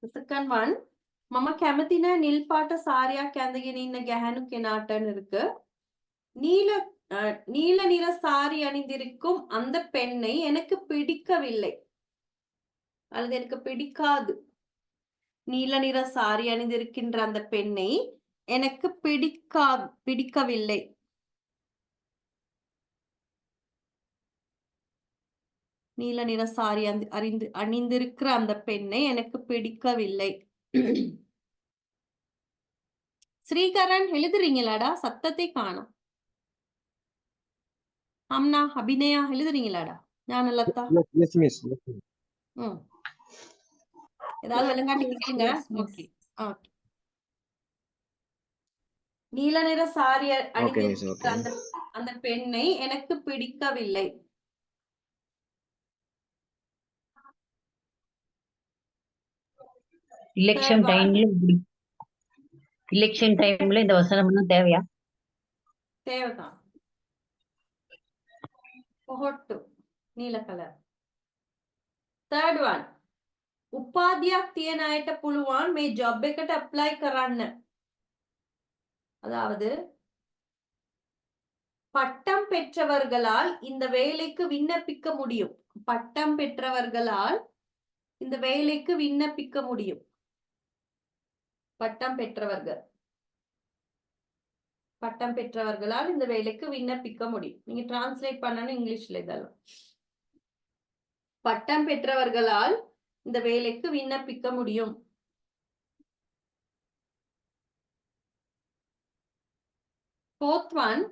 [SPEAKER 1] The second one, මම කැමති නෑ නිල් පාට සාරියක් ඇඳගෙන ඉන්න ගැහැණු කෙනාටன்னு இருக்கு. நீல நிற சாரி அணிந்திருக்கும் அந்த பெண்ணை எனக்கு பிடிக்கவில்லை அல்லது எனக்கு பிடிக்காது. நீல நிற சாரி அணிந்திருக்கின்ற அந்த பெண்ணை எனக்கு பிடிக்கவில்லை. நீல நிற சாரி அணிந்திருக்கிற அந்த பெண்ணை எனக்கு பிடிக்கவில்லை. ஸ்ரீகரன் எழுதுறீங்களாடா? சத்தத்தை காணோம். அம்னா அபிநயா எழுதுறீங்களாடா? ஞானலதா
[SPEAKER 2] Yes, miss.
[SPEAKER 1] ஏதாவது விளங்காட்டி கேளுங்க. Okay okay. நீல நிற சாரி அணிந்திருக்கிற அந்த பெண்ணை எனக்கு பிடிக்கவில்லை.
[SPEAKER 6] எலெக்ஷன் டைம்ல இந்த வசனம் எல்லாம் தேவையா?
[SPEAKER 1] தேவைதான். பொஹொட்டு நீல கலர். Third one, උපාධියක් තියෙන අයට පුළුවන් මේ ජොබ් එකට apply කරන්න. அதாவது பட்டம் பெற்றவர்களால் இந்த வேலைக்கு விண்ணப்பிக்க முடியும். பட்டம் பெற்றவர்களால் இந்த வேலைக்கு விண்ணப்பிக்க முடியும். பட்டம் பெற்றவர்களால் இந்த வேலைக்கு விண்ணப்பிக்க முடியும். நீங்க டிரான்ஸ்லேட் பண்ணணும் இங்கிலீஷ்ல இதெல்லாம். பட்டம் பெற்றவர்களால் இந்த வேலைக்கு விண்ணப்பிக்க முடியும். Fourth one,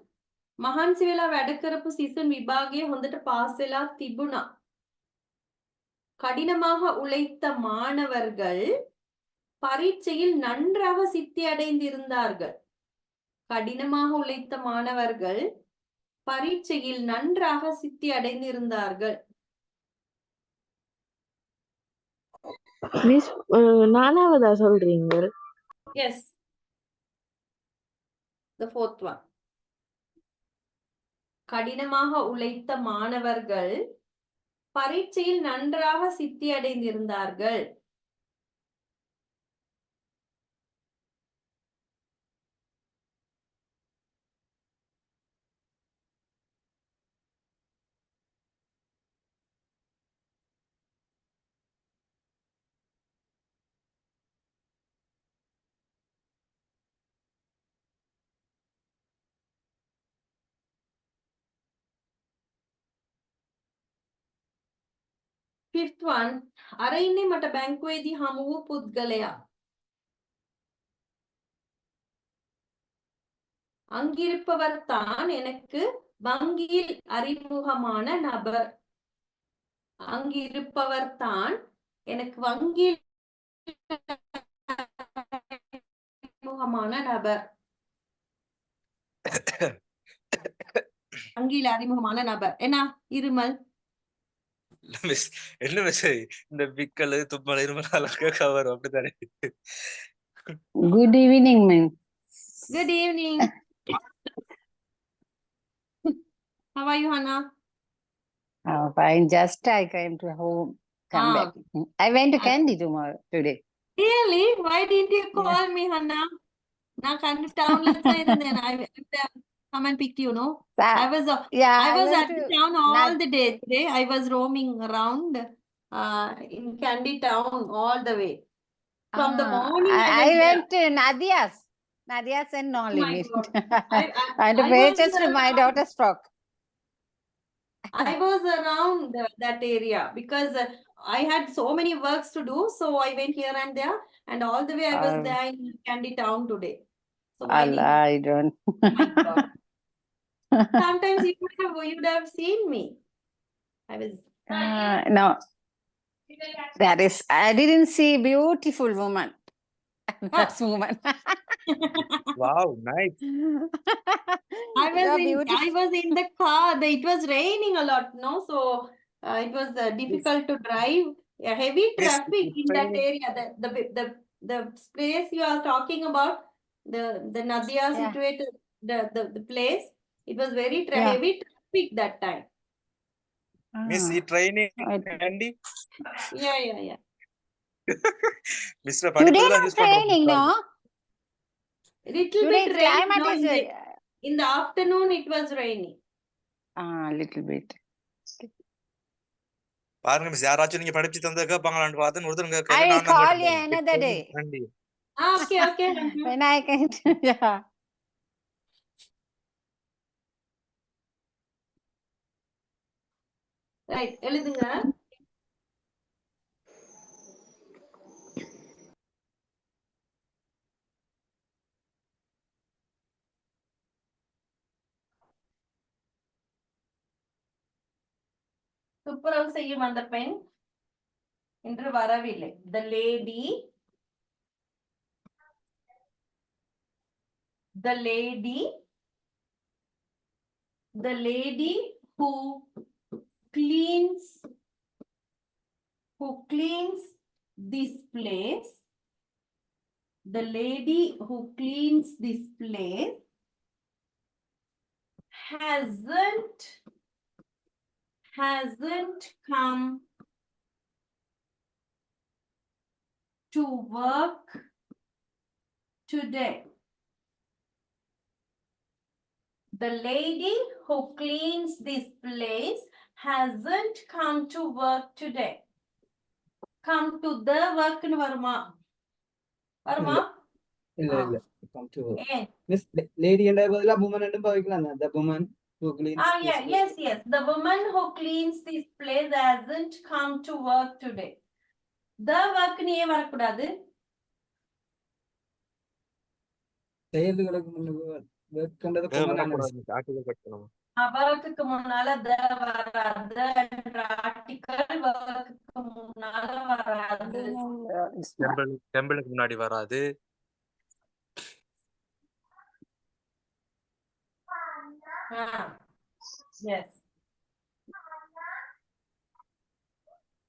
[SPEAKER 1] මහන්සි වෙලා වැඩ කරපු සීසන් විභාගයේ හොඳට පාස් වෙලා තිබුණා. கடினமாக உழைத்த மாணவர்கள் பரீட்சையில் நன்றாக சித்தி அடைந்திருந்தார்கள். கடினமாக உழைத்த மாணவர்கள் பரீட்சையில் நன்றாக சித்தி அடைந்திருந்தார்கள்.
[SPEAKER 5] மிஸ் நாலாவதா சொல்றீங்க?
[SPEAKER 1] Yes. The fourth one. கடினமாக உழைத்த மாணவர்கள் பரீட்சையில் நன்றாக சித்தி அடைந்திருந்தார்கள். Fifth one, අර ඉන්නේ මට බැංකුවේදී හමු වූ පුද්ගලයා. அங்கிருப்பவர் தான் எனக்கு வங்கியில் அறிமுகமான நபர். அங்கிருப்பவர் தான் எனக்கு வங்கியில் அறிமுகமான நபர். வங்கியில் அறிமுகமான நபர். என்ன இருமல்?
[SPEAKER 3] மிஸ் என்ன மிஸ் இந்த பிக்கல் தும்மல் இருமல் கவர் அப்படித்தானே?
[SPEAKER 6] Good evening ma'am.
[SPEAKER 1] Good evening. How are you, Hannah?
[SPEAKER 6] Fine. Just I came to home. Come back. I went to Kandy today.
[SPEAKER 1] Really? Why didn't you call me, Hannah? நான் Kandy townல தான் இருந்தேன். I come and pick you, no? I was at the town all the day today. I was roaming around in Kandy town all the way. From the morning
[SPEAKER 6] I
[SPEAKER 1] I was there.
[SPEAKER 6] went to Nadia's and no
[SPEAKER 1] Oh my
[SPEAKER 6] limit.
[SPEAKER 1] God.
[SPEAKER 6] I
[SPEAKER 1] I was
[SPEAKER 6] purchased my
[SPEAKER 1] around,
[SPEAKER 6] daughter's frock.
[SPEAKER 1] I was around that area because I had so many works to do. So I went here and there, and all the way I was there in Candy Town today. So why didn't
[SPEAKER 6] Allah, I don't.
[SPEAKER 1] Oh my God. Sometimes you'd have seen me. I was
[SPEAKER 6] No, that is, I didn't see beautiful woman. That's woman.
[SPEAKER 3] Wow, nice.
[SPEAKER 1] I
[SPEAKER 6] You're
[SPEAKER 1] was
[SPEAKER 6] beautiful.
[SPEAKER 1] in the car. It was raining a lot, no? So it was difficult to drive. Heavy
[SPEAKER 3] Miss,
[SPEAKER 1] traffic
[SPEAKER 3] it's
[SPEAKER 1] in that
[SPEAKER 3] raining.
[SPEAKER 1] area. The place you are talking about, the Nadia
[SPEAKER 6] Yeah,
[SPEAKER 1] situated, the place. It was very
[SPEAKER 6] yeah.
[SPEAKER 1] heavy traffic that time.
[SPEAKER 3] Miss,
[SPEAKER 6] Ah,
[SPEAKER 3] it raining,
[SPEAKER 6] I-
[SPEAKER 3] Andy.
[SPEAKER 1] Yeah.
[SPEAKER 3] Mr.
[SPEAKER 6] Today
[SPEAKER 3] Panipur தான்
[SPEAKER 6] not
[SPEAKER 3] use பண்றோம்
[SPEAKER 6] raining, no?
[SPEAKER 1] Little
[SPEAKER 6] Today's
[SPEAKER 1] bit rain,
[SPEAKER 6] climate
[SPEAKER 1] no?
[SPEAKER 6] is
[SPEAKER 1] In the afternoon, it was raining.
[SPEAKER 6] little bit.
[SPEAKER 3] பாருங்க miss, யாராச்சும் நீங்க படிச்சு தந்தத கேட்பாங்களான்னு பார்த்தேன். ஒருத்தரும் கேட்கல,
[SPEAKER 6] I will
[SPEAKER 3] நான் தான்
[SPEAKER 6] call
[SPEAKER 3] கேட்டேன்
[SPEAKER 6] you
[SPEAKER 3] பாருங்க.
[SPEAKER 6] another day
[SPEAKER 3] Andy.
[SPEAKER 1] Okay.
[SPEAKER 6] when I can. Yeah.
[SPEAKER 1] Right, எழுதுங்க. துப்புரவு செய்யும் அந்த பெண் இன்று வரவில்லை. The lady who cleans this place, the lady who cleans this place hasn't come to work today. The lady who cleans this place hasn't come to work today. Come to the work னு வருமா? வருமா?
[SPEAKER 10] இல்ல come to
[SPEAKER 1] ஏன்?
[SPEAKER 10] miss lady என்ற பதிலா woman என்று பாவிக்கலாம். The woman who cleans this
[SPEAKER 1] Yeah,
[SPEAKER 10] place.
[SPEAKER 1] yes. The woman who cleans this place hasn't come to work today. The work னு ஏன் வரக்கூடாது?
[SPEAKER 10] செயல்களுக்கு முன்னுக்கு work கண்டது common ஆன
[SPEAKER 3] வரக்கூடாது
[SPEAKER 10] விஷயம்.
[SPEAKER 3] மிஸ், ஆர்டிகல் கட் பண்ணுவோம்.
[SPEAKER 1] workக்கு முன்னால the வராது என்ற ஆர்டிகல் workக்கு முன்னால வராது.
[SPEAKER 3] டெம்பிளுக்கு முன்னாடி வராது.
[SPEAKER 1] Yes.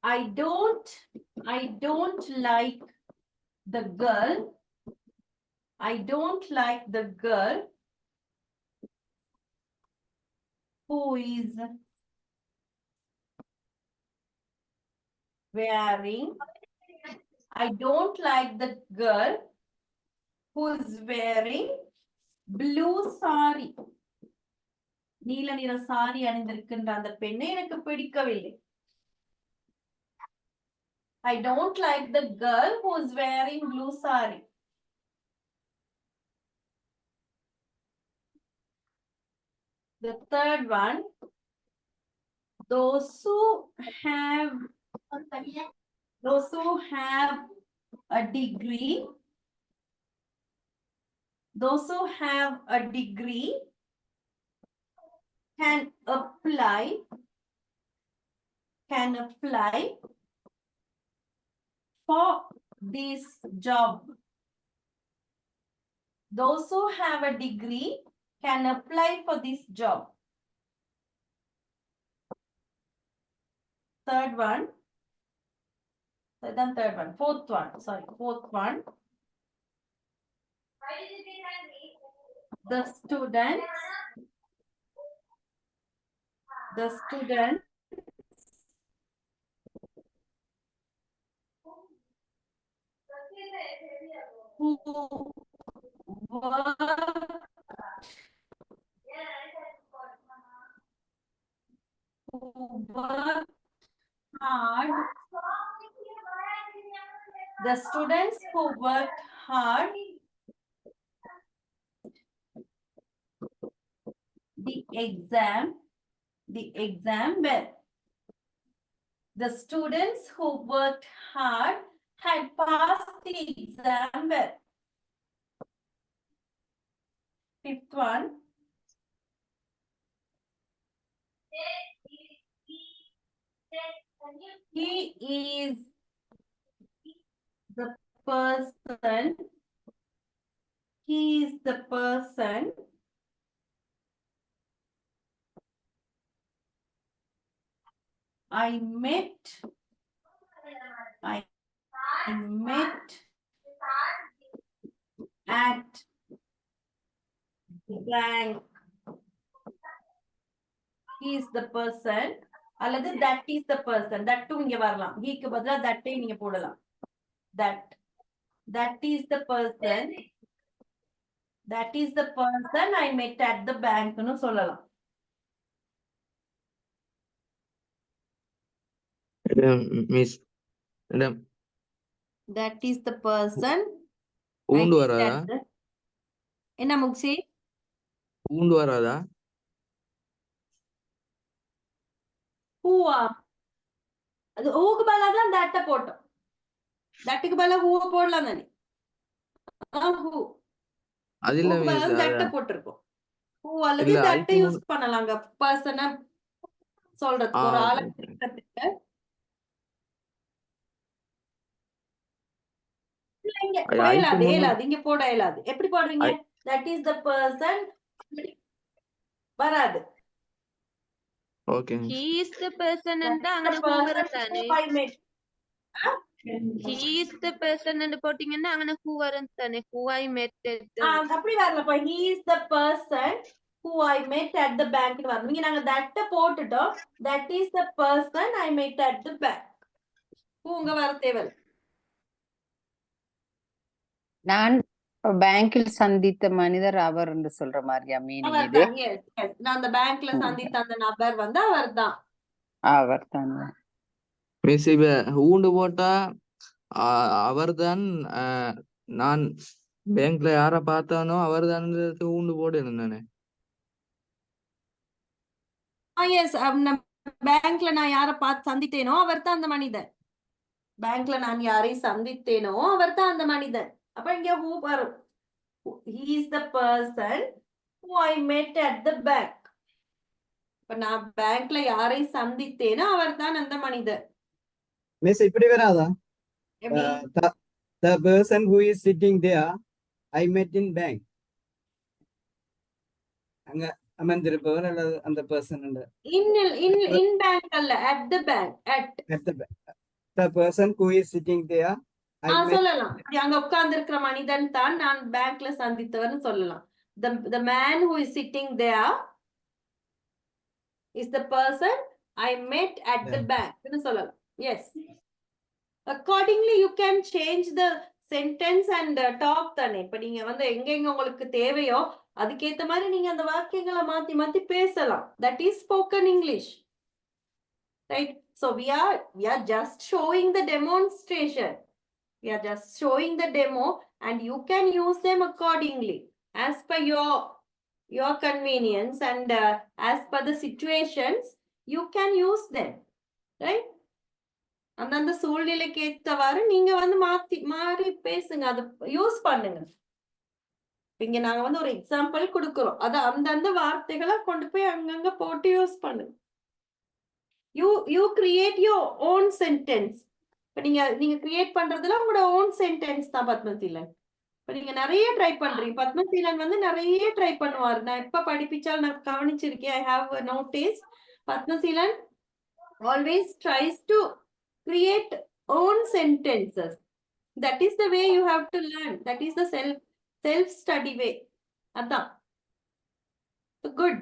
[SPEAKER 1] I don't like the girl. I don't like the girl who is wearing. I don't like the girl who is wearing blue saree. நீல நிற சாரி அணிந்திருக்கின்ற அந்த பெண்ணை எனக்கு பிடிக்கவில்லை. I don't like the girl who is wearing blue saree. The third one, those who have a degree, can apply for this job. Those who have a degree can apply for this job. Fourth one. The student who work hard The students who worked hard, the exam well. The students who worked hard had passed the exam well. Fifth one. He is the person. He is the person I met at blank. He is the person அல்லது that is the person. that இங்க வரலாம். he க்கு பதிலா that நீங்க போடலாம். that is the person. That is the person I met at the bank னு சொல்லலாம்.
[SPEAKER 11] Miss
[SPEAKER 1] That is the person I
[SPEAKER 11] ஊண்டு
[SPEAKER 1] met
[SPEAKER 11] வராதா
[SPEAKER 1] at the என்ன முக்சி?
[SPEAKER 11] ஊண்டு வராதா
[SPEAKER 1] ஹூவா? அது ஹூக்கு பதிலா தான் that போட்டோம். தட்டுக்கு பதிலா ஹூவை போடலாம் தானே. ஹூ
[SPEAKER 11] அது இல்ல
[SPEAKER 1] ஹூக்கு
[SPEAKER 11] மிஸ்
[SPEAKER 1] பதிலா தட்டை போட்டிருக்கோம். ஹூ அல்லது
[SPEAKER 11] இல்ல
[SPEAKER 1] தட்டை
[SPEAKER 11] அதுக்கு
[SPEAKER 1] யூஸ் பண்ணலாங்க பர்சனை சொல்றதுக்கு ஒரு ஆளை குறிக்கிறதுக்கு. இல்ல இங்க
[SPEAKER 11] ஐக்கு
[SPEAKER 1] இயலாது இங்க போட இயலாது. எப்படி போடுவீங்க? that is the person வராது.
[SPEAKER 11] Okay
[SPEAKER 5] He is the person
[SPEAKER 1] That
[SPEAKER 5] and
[SPEAKER 1] is the
[SPEAKER 5] அங்கன who
[SPEAKER 1] person
[SPEAKER 5] வருந்தானே.
[SPEAKER 1] who I met.
[SPEAKER 5] He is the person and போட்டீங்கன்னா அங்கன who வருந்தானே. Who I met at the
[SPEAKER 1] அப்படி வரலப்பா. he is the person who I met at the bank னு வரணும். இங்க நாங்க that போட்டுட்டோம். that is the person I met at the bank. who உங்க வர தேவையில்லை.
[SPEAKER 6] நான் பேங்கில் சந்தித்த மனிதர் அவர் என்று சொல்ற மாதிரியா மீனிங் இது?
[SPEAKER 1] அவர்தான். yes yes நான் அந்த பேங்க்ல சந்தித்த அந்த நபர் வந்து அவர்தான்.
[SPEAKER 6] அவர் தான்.
[SPEAKER 11] மிஸ் இப்ப ஊண்டு போட்டா அவர்தான் நான் பேங்க்ல யார பார்த்தானோ அவர்தான் ஊண்டு போடணும் தானே.
[SPEAKER 1] எஸ் பேங்க்ல நான் யாரை பார்த்து சந்தித்தேனோ அவர் தான் அந்த மனிதன். பேங்க்ல நான் யாரை சந்தித்தேனோ அவர் தான் அந்த மனிதன். அப்ப இங்க who வரும். he is the person who I met at the bank. இப்ப நான் பேங்க்ல யாரை சந்தித்தேனோ அவர் தான் அந்த மனிதர்.
[SPEAKER 10] மிஸ் இப்படி வராதா?
[SPEAKER 1] எப்படி?
[SPEAKER 10] The person who is sitting there I met in bank. அங்க அமர்ந்திருப்பவர் அல்லது அந்த பர்சன்
[SPEAKER 1] in bank அல்ல at the bank at
[SPEAKER 10] the bank. The person who is sitting there I met.
[SPEAKER 1] சொல்லலாம். அங்க உட்கார்ந்து இருக்கிற மனிதன் தான் நான் பேங்க்ல சந்தித்தவர்னு சொல்லலாம். the man who is sitting there is the person I met at the bank னு சொல்லலாம். yes accordingly you can change the sentence and talk தானே. இப்ப நீங்க வந்து எங்க உங்களுக்கு தேவையோ அதுக்கேத்த மாதிரி நீங்க அந்த வாக்கியங்களை மாத்தி மாத்தி பேசலாம். that is spoken English, right? so we are just showing the demonstration. We are just showing the demo and you can use them accordingly as per your convenience and as per the situations you can use them, right? அந்தந்த சூழ்நிலைக்கு ஏற்றவாறு நீங்க வந்து மாறி பேசுங்க, அதை use பண்ணுங்க. இங்க நாங்க வந்து ஒரு எக்ஸாம்பிள் கொடுக்கிறோம், அது அந்தந்த வார்த்தைகளை கொண்டு போய் அங்கங்க போட்டு யூஸ் பண்ணுங்க. You create your own sentence. இப்ப நீங்க கிரியேட் பண்றதுல உங்களோட ஓன் சென்டென்ஸ் தான் பத்மசீலன். இப்ப நீங்க நிறைய ட்ரை பண்றீங்க. பத்மசீலன் வந்து நிறைய ட்ரை பண்ணுவாரு. நான் எப்ப படிப்பிச்சாலும் நான் கவனிச்சிருக்கேன். I have noticed Padmaseelan always tries to create own sentences. That is the way you have to learn. That is the self study way. அதான் good.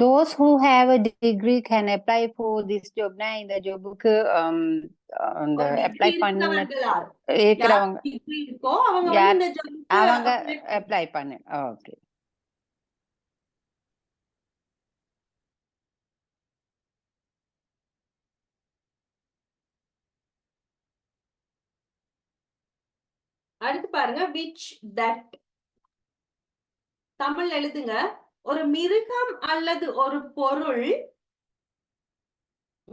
[SPEAKER 6] Those who have a degree can apply for this job. நான் இந்த ஜாபுக்கு அந்த apply பண்ண இருக்கிறவங்க அவங்க apply பண்ணு. Okay.
[SPEAKER 1] அடுத்து பாருங்க which that. தமிழ் எழுதுங்க. ஒரு மிருகம் அல்லது ஒரு பொருள்,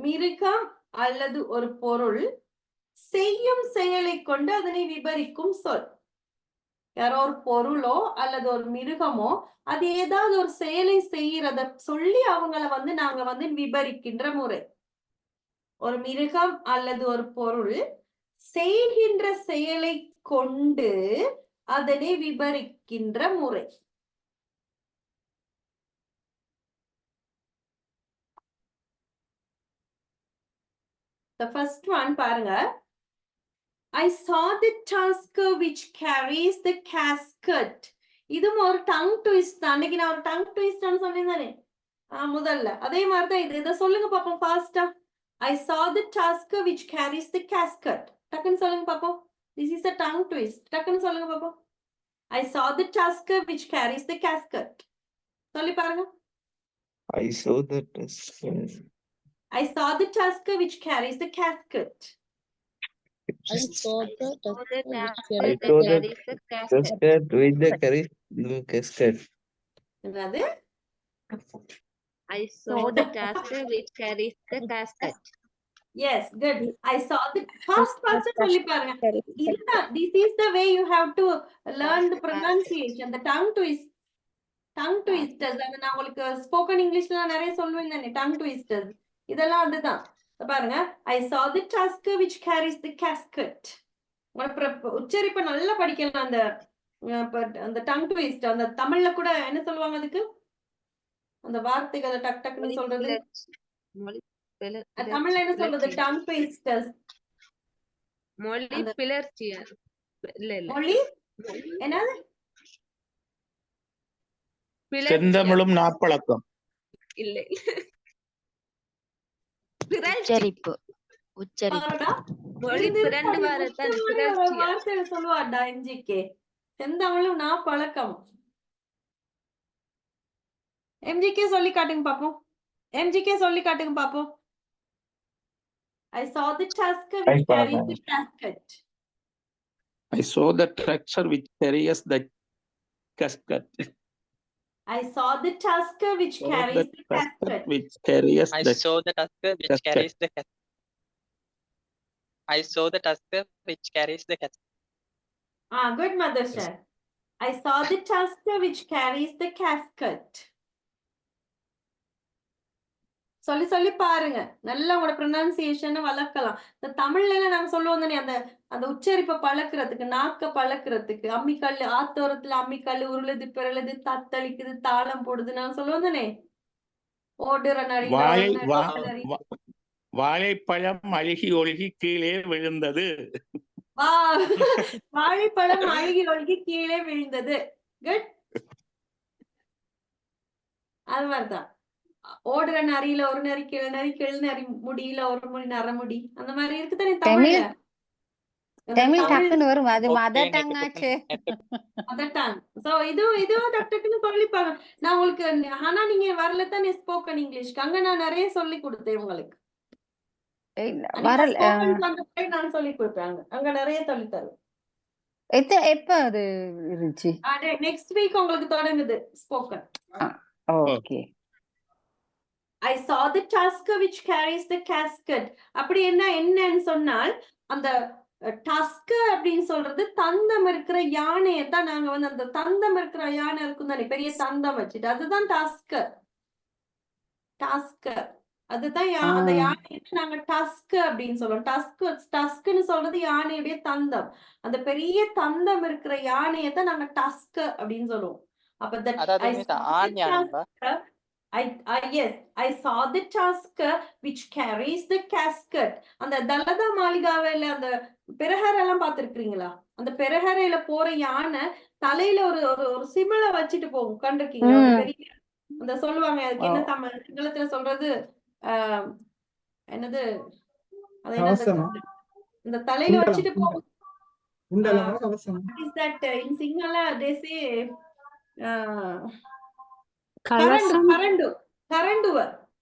[SPEAKER 1] மிருகம் அல்லது ஒரு பொருள் செய்யும் செயலை கொண்டு அதனை விவரிக்கும் சொல். யாரோ ஒரு பொருளோ அல்லது ஒரு மிருகமோ அது ஏதாவது ஒரு செயலை செய்யறத சொல்லி அவங்கள நாங்க விவரிக்கின்ற முறை. ஒரு மிருகம் அல்லது ஒரு பொருள் செய்கின்ற செயலை கொண்டு அதனை விவரிக்கின்ற முறை. The first one பாருங்க. I saw the tusker which carries the casket. இதுவும் ஒரு டங் ட்விஸ்ட் தான். அன்னைக்கு நான் ஒரு டங் ட்விஸ்ட் சொன்னேன் முதல்ல. அதே மாதிரிதான் இது. இதை சொல்லுங்க பாப்போம் ஃபாஸ்டா. I saw the tusker which carries the casket. டக்குன்னு சொல்லுங்க பாப்போம். This is a tongue twist. டக்குன்னு சொல்லுங்க பாப்போம். I saw the tusker which carries the casket. சொல்லி பாருங்க.
[SPEAKER 11] I saw the tusker.
[SPEAKER 1] I saw the tusker which carries the casket.
[SPEAKER 11] I saw the tusker with the carries the casket.
[SPEAKER 1] என்னது?
[SPEAKER 5] I saw the tusker which carries the casket.
[SPEAKER 1] Yes, good. I saw the first சொல்லி பாருங்க. This is the way you have to learn the pronunciation, the tongue twist. Tongue twisters. அது நான் உங்களுக்கு spoken இங்கிலீஷ்ல நிறைய சொல்லுவேன் தானே, tongue twisters. இதெல்லாம் அதுதான். பாருங்க. I saw the tusker which carries the casket. உச்சரிப்பை நல்லா படிக்கலாம். அந்த tongue twist அந்த தமிழ்ல கூட என்ன சொல்லுவாங்க அதுக்கு? அந்த வார்த்தைகளை டக் டக்குன்னு சொல்றது தமிழ்ல என்ன சொல்றது? tongue twisters.
[SPEAKER 5] மொழி பிளர்ச்சி.
[SPEAKER 1] மொழி என்னது?
[SPEAKER 12] செந்தமிழும் நாப்பழக்கம்.
[SPEAKER 5] இல்லை.
[SPEAKER 13] உச்சரிப்பு.
[SPEAKER 5] மொழி பிறண்டு வரதான்
[SPEAKER 1] வார்த்தையில சொல்லுவாடா எம்ஜிகே. செந்தமிழும் நான் பழக்கம். எம்ஜிகே சொல்லி காட்டுங்க பாப்போம். எம்ஜிகே சொல்லி காட்டுங்க பாப்போம். I saw the tusker which carries the casket.
[SPEAKER 12] I saw the tusker which carries the casket.
[SPEAKER 1] I saw the tusker which carries the casket.
[SPEAKER 12] Which carries
[SPEAKER 14] I
[SPEAKER 12] the
[SPEAKER 14] saw the tusker which carries the casket. I saw the tusker which carries the casket.
[SPEAKER 1] Good, Mother Shah. I saw the tusker which carries the casket. சொல்லி சொல்லி பாருங்க. நல்லா உங்களோட ப்ரொனன்சியேஷனை வளர்க்கலாம். இந்த தமிழ்ல நாங்க சொல்லுவோம் தானே, அந்த உச்சரிப்பை பழக்கிறதுக்கு, நாக்க பழக்கிறதுக்கு. அம்மிக்கல் ஆத்தோரத்துல அம்மிக்கல் உருளுது பிறழுது தத்தளிக்குது தாளம் போடுது நான் சொல்லுவோம் தானே. ஓடுற நரி
[SPEAKER 12] வாழைப்பழம் அழுகி ஒழுகி கீழே விழுந்தது.
[SPEAKER 1] வாழைப்பழம் அழுகி ஒழுகி கீழே விழுந்தது. குட். அது மாதிரிதான். ஓடுற நரியில ஒரு நரி கிழநரி, கிழநரி முடியில ஒரு முடி நரமுடி, அந்த மாதிரி இருக்குதானே தமிழ்ல.
[SPEAKER 6] தமிழ் டக்குன்னு வரும். அது மதர் டங் ஆச்சு.
[SPEAKER 1] Mother tongue. சோ இதுவும் டக்குன்னு சொல்லிப்பாங்க. நான் உங்களுக்கு ஆனா நீங்க வரல தானே ஸ்போக்கன் இங்கிலீஷ்க்கு. அங்க நான் நிறைய சொல்லி கொடுத்தேன் உங்களுக்கு. நான் சொல்லி கொடுப்பேன். அங்க நிறைய சொல்லி தருவேன்.
[SPEAKER 6] எப்ப அது இருந்துச்சு?
[SPEAKER 1] நெக்ஸ்ட் வீக் உங்களுக்கு தொடங்குது spoken.
[SPEAKER 6] Okay.
[SPEAKER 1] I saw the tusker which carries the casket. அப்படி என்னன்னு சொன்னால், அந்த டஸ்கர் அப்படின்னு சொல்றது தந்தம் இருக்கிற யானையை தான் நாங்க அந்த தந்தம் இருக்கிற யானை இருக்கும் தானே, பெரிய தந்தம் வச்சுட்டு, அதுதான் டஸ்கர். டஸ்கர் அதுதான் அந்த யானையை நாங்க டஸ்க் அப்படின்னு சொல்லுவோம். டஸ்க்னு சொல்றது யானையுடைய தந்தம். அந்த பெரிய தந்தம் இருக்கிற யானையை தான் நாங்க டஸ்கர் அப்படின்னு சொல்லுவோம். அப்ப yes, I saw the tusker which carries the casket. அந்த தலதா மாளிகாவில அந்த பெரஹரை எல்லாம் பாத்துருக்கீங்களா? அந்த பெரஹரையில போற யானை தலையில ஒரு சிமிழ வச்சுட்டு போகும். கண்டிருக்கீங்களா? பெரிய அந்த சொல்லுவாங்க, அதுக்கு என்ன தமிழ் சிங்களத்துல சொல்றது? என்னது? இந்த தலையில வச்சுட்டு போகும். Is that in Sinhala they say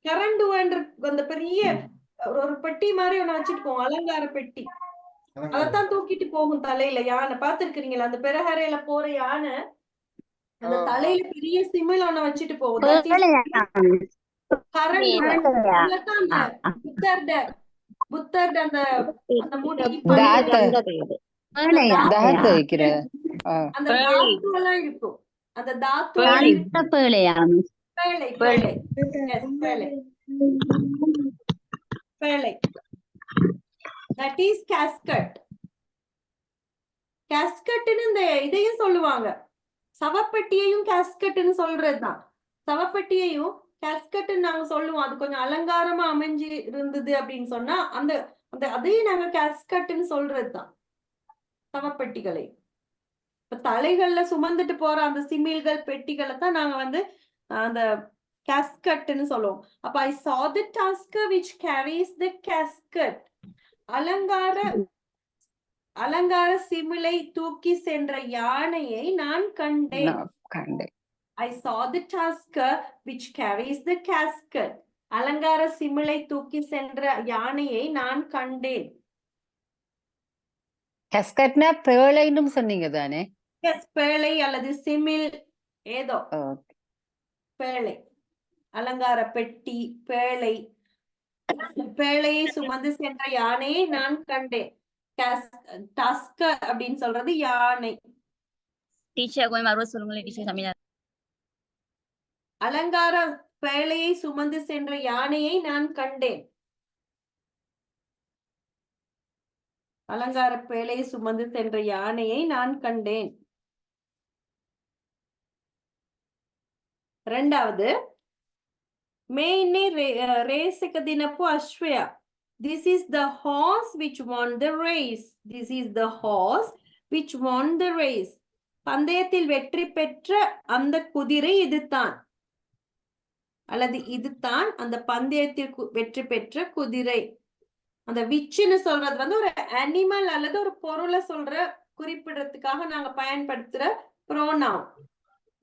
[SPEAKER 1] கரண்டுவன்ற அந்த பெரிய ஒரு பெட்டி மாதிரி ஒண்ணு வச்சுட்டு போவோம், அலங்கார பெட்டி. அதத்தான் தூக்கிட்டு போகும் தலையில யானை. பாத்துருக்கீங்களா அந்த பெருஹரையில போற யானை அந்த தலையில பெரிய சிமிழ் ஒண்ண வச்சுட்டு போகும். That is current. அதுலதான் அந்த புத்தர்ட அந்த அந்த முடி
[SPEAKER 6] தாத்த
[SPEAKER 1] அந்த
[SPEAKER 6] தாத்த வைக்கிற
[SPEAKER 1] அந்த தாத்து எல்லாம் இருக்கும். அந்த தாத்து எல்லாம் இருக்கும். பேழை பேழை Yes, பேழை பேழை. That is casket. கேஸ்கட்னு இந்த இதையும் சொல்லுவாங்க. சவப்பெட்டியையும் கேஸ்கட்னு சொல்றதுதான். சவப்பெட்டியையும் கேஸ்கட்னு நாங்க சொல்லுவோம். அது கொஞ்சம் அலங்காரமா அமைஞ்சு இருந்தது அப்படின்னு சொன்னா அந்த அந்த அதையும் நாங்க கேஸ்கட்னு சொல்றதுதான் சவப்பெட்டிகளை. இப்ப தலைகள்ல சுமந்துட்டு போற அந்த சிமிழ்கள் பெட்டிகளை தான் நாங்க வந்து அந்த casket சொல்லுவோம். அப்ப I saw the tusker which carries the casket. அலங்கார சிமிழை தூக்கி சென்ற யானையை நான் கண்டேன். I saw the tusker which carries the casket. அலங்கார சிமிழை தூக்கி சென்ற யானையை நான் கண்டேன்.
[SPEAKER 6] கஸ்கட்னா பேழைன்னு சொன்னீங்க தானே?
[SPEAKER 1] எஸ், பேழை அல்லது சிமிழ் ஏதோ. பேழை அலங்கார பெட்டி பேழை. பேழையை சுமந்து சென்ற யானையை நான் கண்டேன். டஸ்கர் அப்படின்னு சொல்றது யானை. அலங்கார பேழையை சுமந்து சென்ற யானையை நான் கண்டேன். அலங்கார பேழையை சுமந்து சென்ற யானையை நான் கண்டேன். இரண்டாவது மேனே ரேசக தினப்பு அஸ்வயா. This is the horse which won the race. This is the horse which won the race. பந்தயத்தில் வெற்றி பெற்ற அந்த குதிரை இதுதான் அல்லது இதுதான் அந்த பந்தயத்தில் வெற்றி பெற்ற குதிரை. அந்த விச்சுன்னு சொல்றது வந்து ஒரு அனிமல் அல்லது ஒரு பொருளை சொல்ற குறிப்பிடறதுக்காக நாங்க பயன்படுத்துற ப்ரோனவுன்.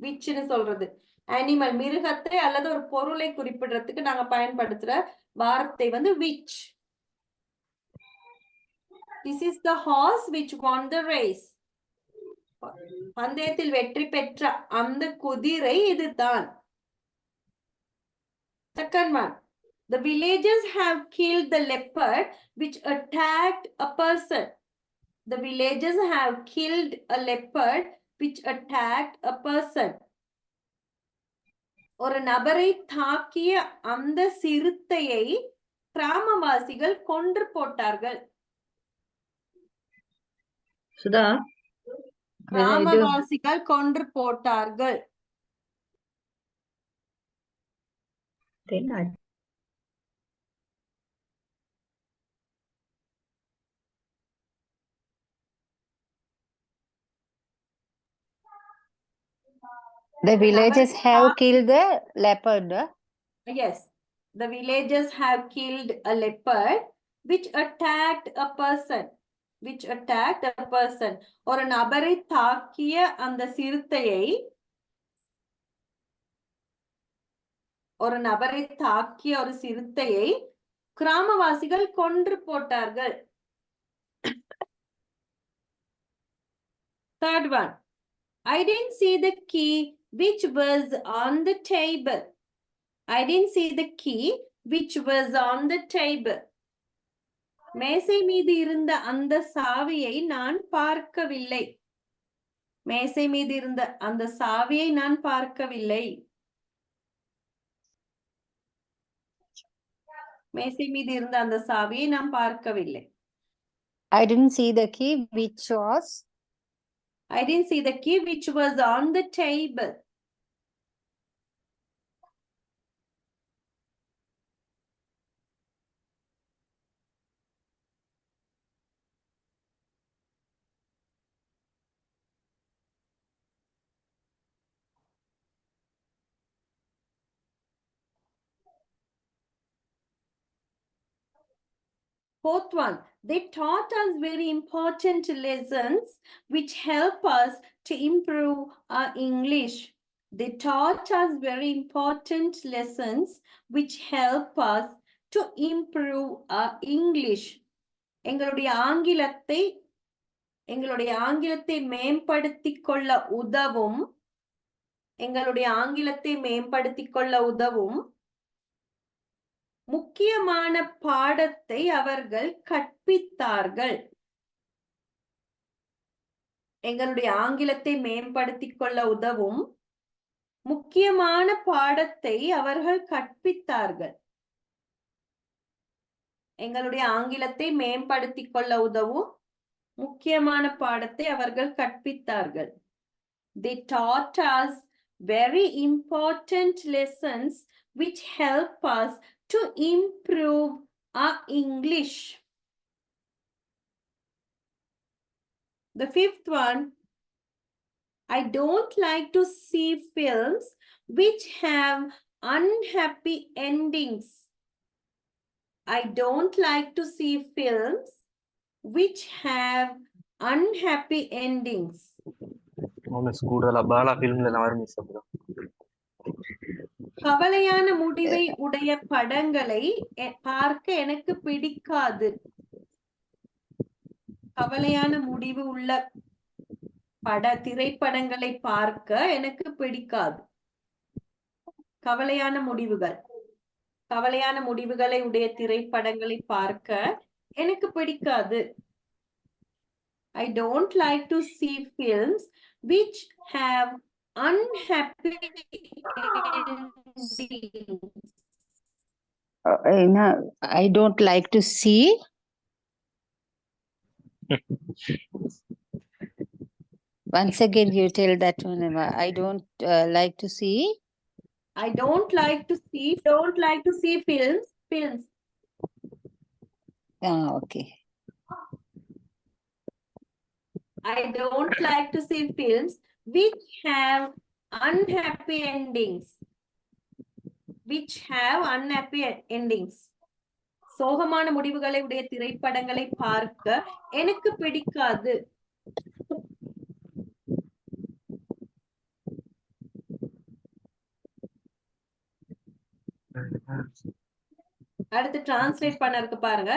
[SPEAKER 1] விச்சுன்னு சொல்றது அனிமல் மிருகத்தை அல்லது ஒரு பொருளை குறிப்பிடுறதுக்கு நாங்க பயன்படுத்துற வார்த்தை வந்து which. This is the horse which won the race. பந்தயத்தில் வெற்றி பெற்ற அந்த குதிரை இதுதான். Second one, the villagers have killed the leopard which attacked a person. The villagers have killed a leopard which attacked a person. ஒரு நபரை தாக்கிய அந்த சிறுத்தையை கிராமவாசிகள் கொன்று போட்டார்கள்.
[SPEAKER 6] சுதா,
[SPEAKER 1] கிராமவாசிகள் கொன்று போட்டார்கள்.
[SPEAKER 6] The villagers have killed the leopard.
[SPEAKER 1] Yes, the villagers have killed a leopard which attacked a person. Which attacked a person. ஒரு நபரை தாக்கிய அந்த சிறுத்தையை கிராமவாசிகள் கொன்று போட்டார்கள். Third one, I didn't see the key which was on the table. I didn't see the key which was on the table. மேசை மீது இருந்த அந்த சாவியை நான் பார்க்கவில்லை. மேசை மீது இருந்த அந்த சாவியை நான் பார்க்கவில்லை. மேசை மீது இருந்த அந்த சாவியை நான் பார்க்கவில்லை.
[SPEAKER 6] I didn't see the key which was.
[SPEAKER 1] I didn't see the key which was on the table. Fourth one, they taught us very important lessons which help us to improve our English. They taught us very important lessons which help us to improve our English. எங்களுடைய ஆங்கிலத்தை மேம்படுத்திக் கொள்ள உதவும் முக்கியமான பாடத்தை அவர்கள் கற்பித்தார்கள். எங்களுடைய ஆங்கிலத்தை மேம்படுத்திக் கொள்ள உதவும் முக்கியமான பாடத்தை அவர்கள் கற்பித்தார்கள். எங்களுடைய ஆங்கிலத்தை மேம்படுத்திக் கொள்ள உதவும் முக்கியமான பாடத்தை அவர்கள் கற்பித்தார்கள். They taught us very important lessons which help us to improve our English. The fifth one, I don't like to see films which have unhappy endings. I don't like to see films which have unhappy endings. கவலையான முடிவை உடைய படங்களை பார்க்க எனக்கு பிடிக்காது. கவலையான முடிவு உள்ள திரைப்படங்களை பார்க்க எனக்கு பிடிக்காது. கவலையான முடிவுகளை உடைய திரைப்படங்களை பார்க்க எனக்கு பிடிக்காது. I don't like to see films which have unhappy endings.
[SPEAKER 6] I don't like to see. Once again, you tell that one. I don't like to see.
[SPEAKER 1] I don't like to see films.
[SPEAKER 6] Okay.
[SPEAKER 1] I don't like to see films which have unhappy endings. சோகமான முடிவுகளை உடைய திரைப்படங்களை பார்க்க எனக்கு பிடிக்காது. அடுத்து translate பண்ண இருக்கு பாருங்க.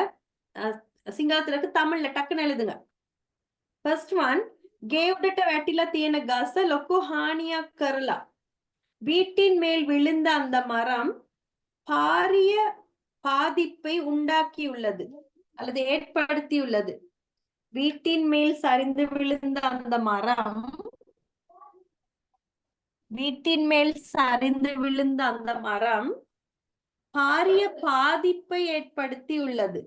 [SPEAKER 1] சிங்களத்திற்கு தமிழ்ல டக்குன்னு எழுதுங்க. First one, ගෙවුඩට වැටිලා තියෙන ගස ලොකු හානියක් කරලා. வீட்டின் மேல் விழுந்த அந்த மரம் பாரிய பாதிப்பை உண்டாக்கியுள்ளது அல்லது ஏற்படுத்தியுள்ளது. வீட்டின் மேல் சரிந்து விழுந்த அந்த மரம் பாரிய பாதிப்பை ஏற்படுத்தியுள்ளது.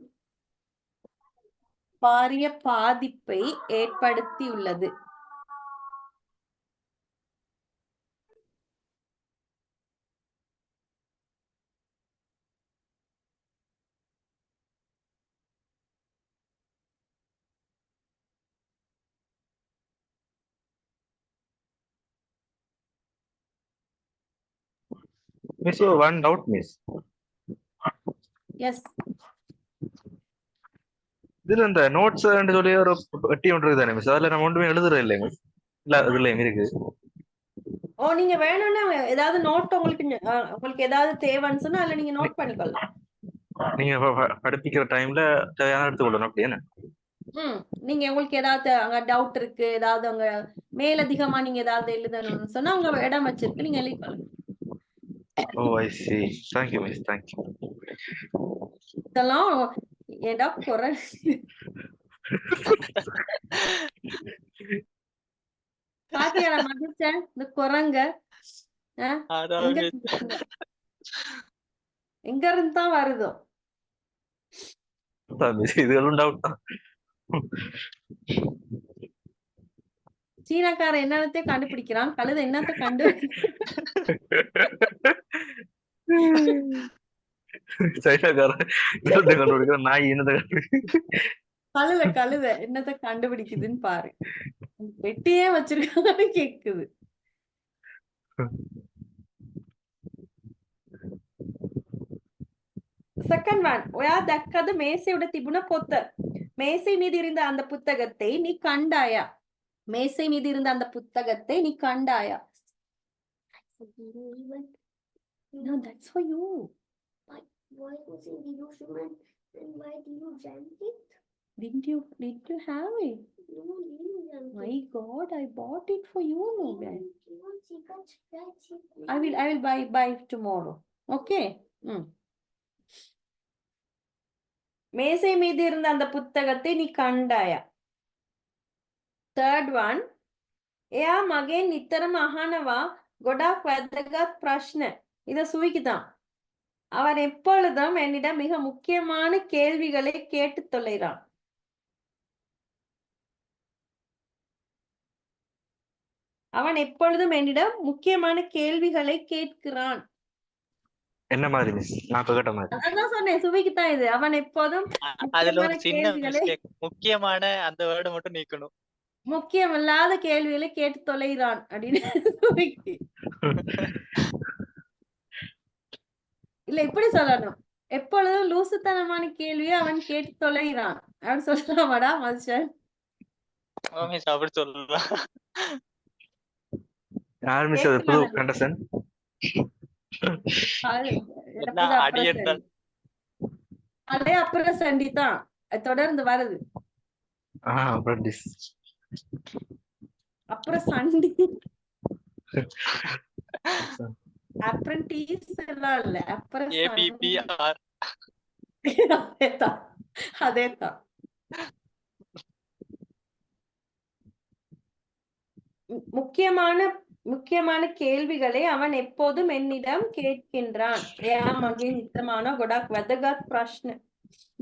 [SPEAKER 3] Miss, one doubt, miss.
[SPEAKER 1] Yes.
[SPEAKER 3] இதுல இந்த நோட்ஸ் சொல்லி ஒரு பெட்டி ஒன்று இருக்குதானே மிஸ், அதுல நம்ம ஒன்றுமே எழுதுறது இல்லை மிஸ். இல்ல அதுல இருக்கு.
[SPEAKER 1] நீங்க வேணும்னா ஏதாவது நோட் உங்களுக்கு ஏதாவது தேவைன்னு சொன்னா அதுல நீங்க நோட் பண்ணிக்கலாம்.
[SPEAKER 3] நீங்க படிப்பிக்கிற டைம்ல தேவையான எடுத்துக்கொள்ளணும் அப்படியே.
[SPEAKER 1] நீங்க உங்களுக்கு ஏதாவது அங்க டவுட் இருக்கு, ஏதாவது அங்க மேலதிகமா நீங்க ஏதாவது எழுதணும்னு சொன்னா அங்க இடம் வச்சிருக்கு, நீங்க எழுதிக்கலாம்.
[SPEAKER 3] Oh, I see. Thank you, miss. Thank you.
[SPEAKER 1] இதெல்லாம் ஏடா குறை பாத்தியா மகிழ்ச்சேன் இந்த குரங்க எங்க இருந்து தான் வருதோ. சீனாக்காரன் என்னத்தை கண்டுபிடிக்கிறான், கழுத என்னத்தை கழுத என்னத்தை கண்டுபிடிக்குதுன்னு பாரு. வெட்டியே வச்சிருக்காங்கன்னு கேக்குது. செகண்ட் ஒன், ඔයා දැක්කද මේසෙ උඩ තිබුණ පොත? மேசை மீது இருந்த அந்த புத்தகத்தை நீ கண்டாயா? மேசை மீது இருந்த அந்த புத்தகத்தை நீ கண்டாயா? No, that's for you.
[SPEAKER 13] Why was it Hiroshima and why did you jump it?
[SPEAKER 1] Did you have it? My God, I bought it for you, Logan. I will buy tomorrow. Okay. மேசை மீது இருந்த அந்த புத்தகத்தை நீ கண்டாயா? Third one. එයා මගෙන් නිතරම අහනවා ගොඩාක් වැදගත් ප්‍රශ්න. இத சுவிக்குதான். அவன் எப்பொழுதும் என்னிடம் மிக முக்கியமான கேள்விகளை கேட்டு தொலைறான். அவன் எப்பொழுதும் என்னிடம் முக்கியமான கேள்விகளை கேட்கிறான்.
[SPEAKER 3] என்ன மாதிரி மிஸ்? நான் கேட்ட மாதிரி.
[SPEAKER 1] அதான் சொன்னேன், சுவிக்குதான் இது. அவன் எப்போதும்
[SPEAKER 14] அதுல ஒரு
[SPEAKER 1] முக்கியமான
[SPEAKER 14] சின்ன
[SPEAKER 1] கேள்விகளை
[SPEAKER 14] மிஸ்டேக். முக்கியமான அந்த வேர்டை மட்டும் நீக்கணும்.
[SPEAKER 1] முக்கியமில்லாத கேள்விகளை கேட்டு தொலைறான் அப்படின்னு சுவிக்கு. இல்ல இப்படி சொல்லணும், எப்பொழுதும் லூசுத்தனமான கேள்வியை அவன் கேட்டு தொலைறான் அப்படின்னு சொல்லலாமாடா மனுஷன்?
[SPEAKER 14] மிஸ் அப்படி சொல்லலாம்.
[SPEAKER 3] யார் மிஸ் அது புது கண்டசன்?
[SPEAKER 14] அடி எடுத்தால்
[SPEAKER 1] அதே அப்புறம் சண்டி தான் தொடர்ந்து வருது.
[SPEAKER 3] அப்ரண்டிஸ்.
[SPEAKER 1] அப்புறம் சண்டி. அப்ரண்டிஸ் எல்லாம் இல்ல, அப்புறம்
[SPEAKER 14] APPR.
[SPEAKER 1] அதேதான். முக்கியமான கேள்விகளை அவன் எப்போதும் என்னிடம் கேட்கின்றான். මගේ නිතරම ගොඩක් වැදගත් ප්‍රශ්න.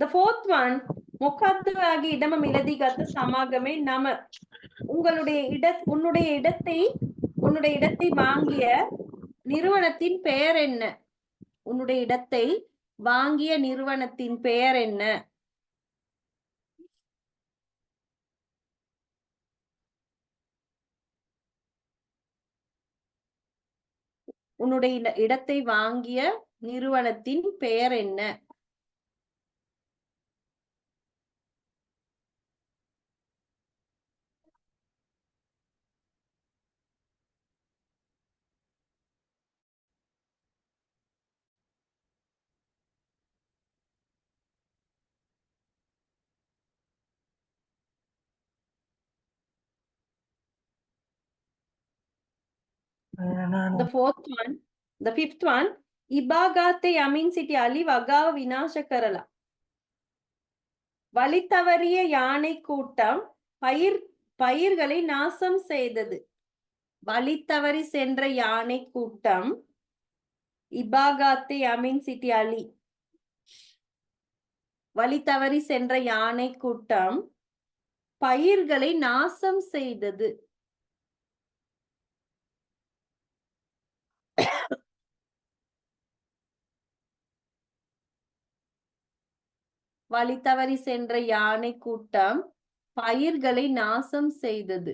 [SPEAKER 1] The fourth one, මොකද්ද ඔයාගේ ඉඩම මිලදී ගත්ත සමාගමේ නම? உன்னுடைய இடத்தை வாங்கிய நிறுவனத்தின் பெயர் என்ன? உன்னுடைய இடத்தை வாங்கிய நிறுவனத்தின் பெயர் என்ன? உன்னுடைய இடத்தை வாங்கிய நிறுவனத்தின் பெயர் என்ன? The fourth one, the fifth one, ඉබාගාතේ යමින් සිටි අලි වගාව විනාශ කරලා. வழி தவறிய யானை கூட்டம் பயிர்களை நாசம் செய்தது. வழி தவறி சென்ற யானை கூட்டம், இபாகாத்தே யமின் சிட்டி அலி, வழி தவறி சென்ற யானை கூட்டம் பயிர்களை நாசம் செய்தது. வழி தவறி சென்ற யானை கூட்டம் பயிர்களை நாசம் செய்தது.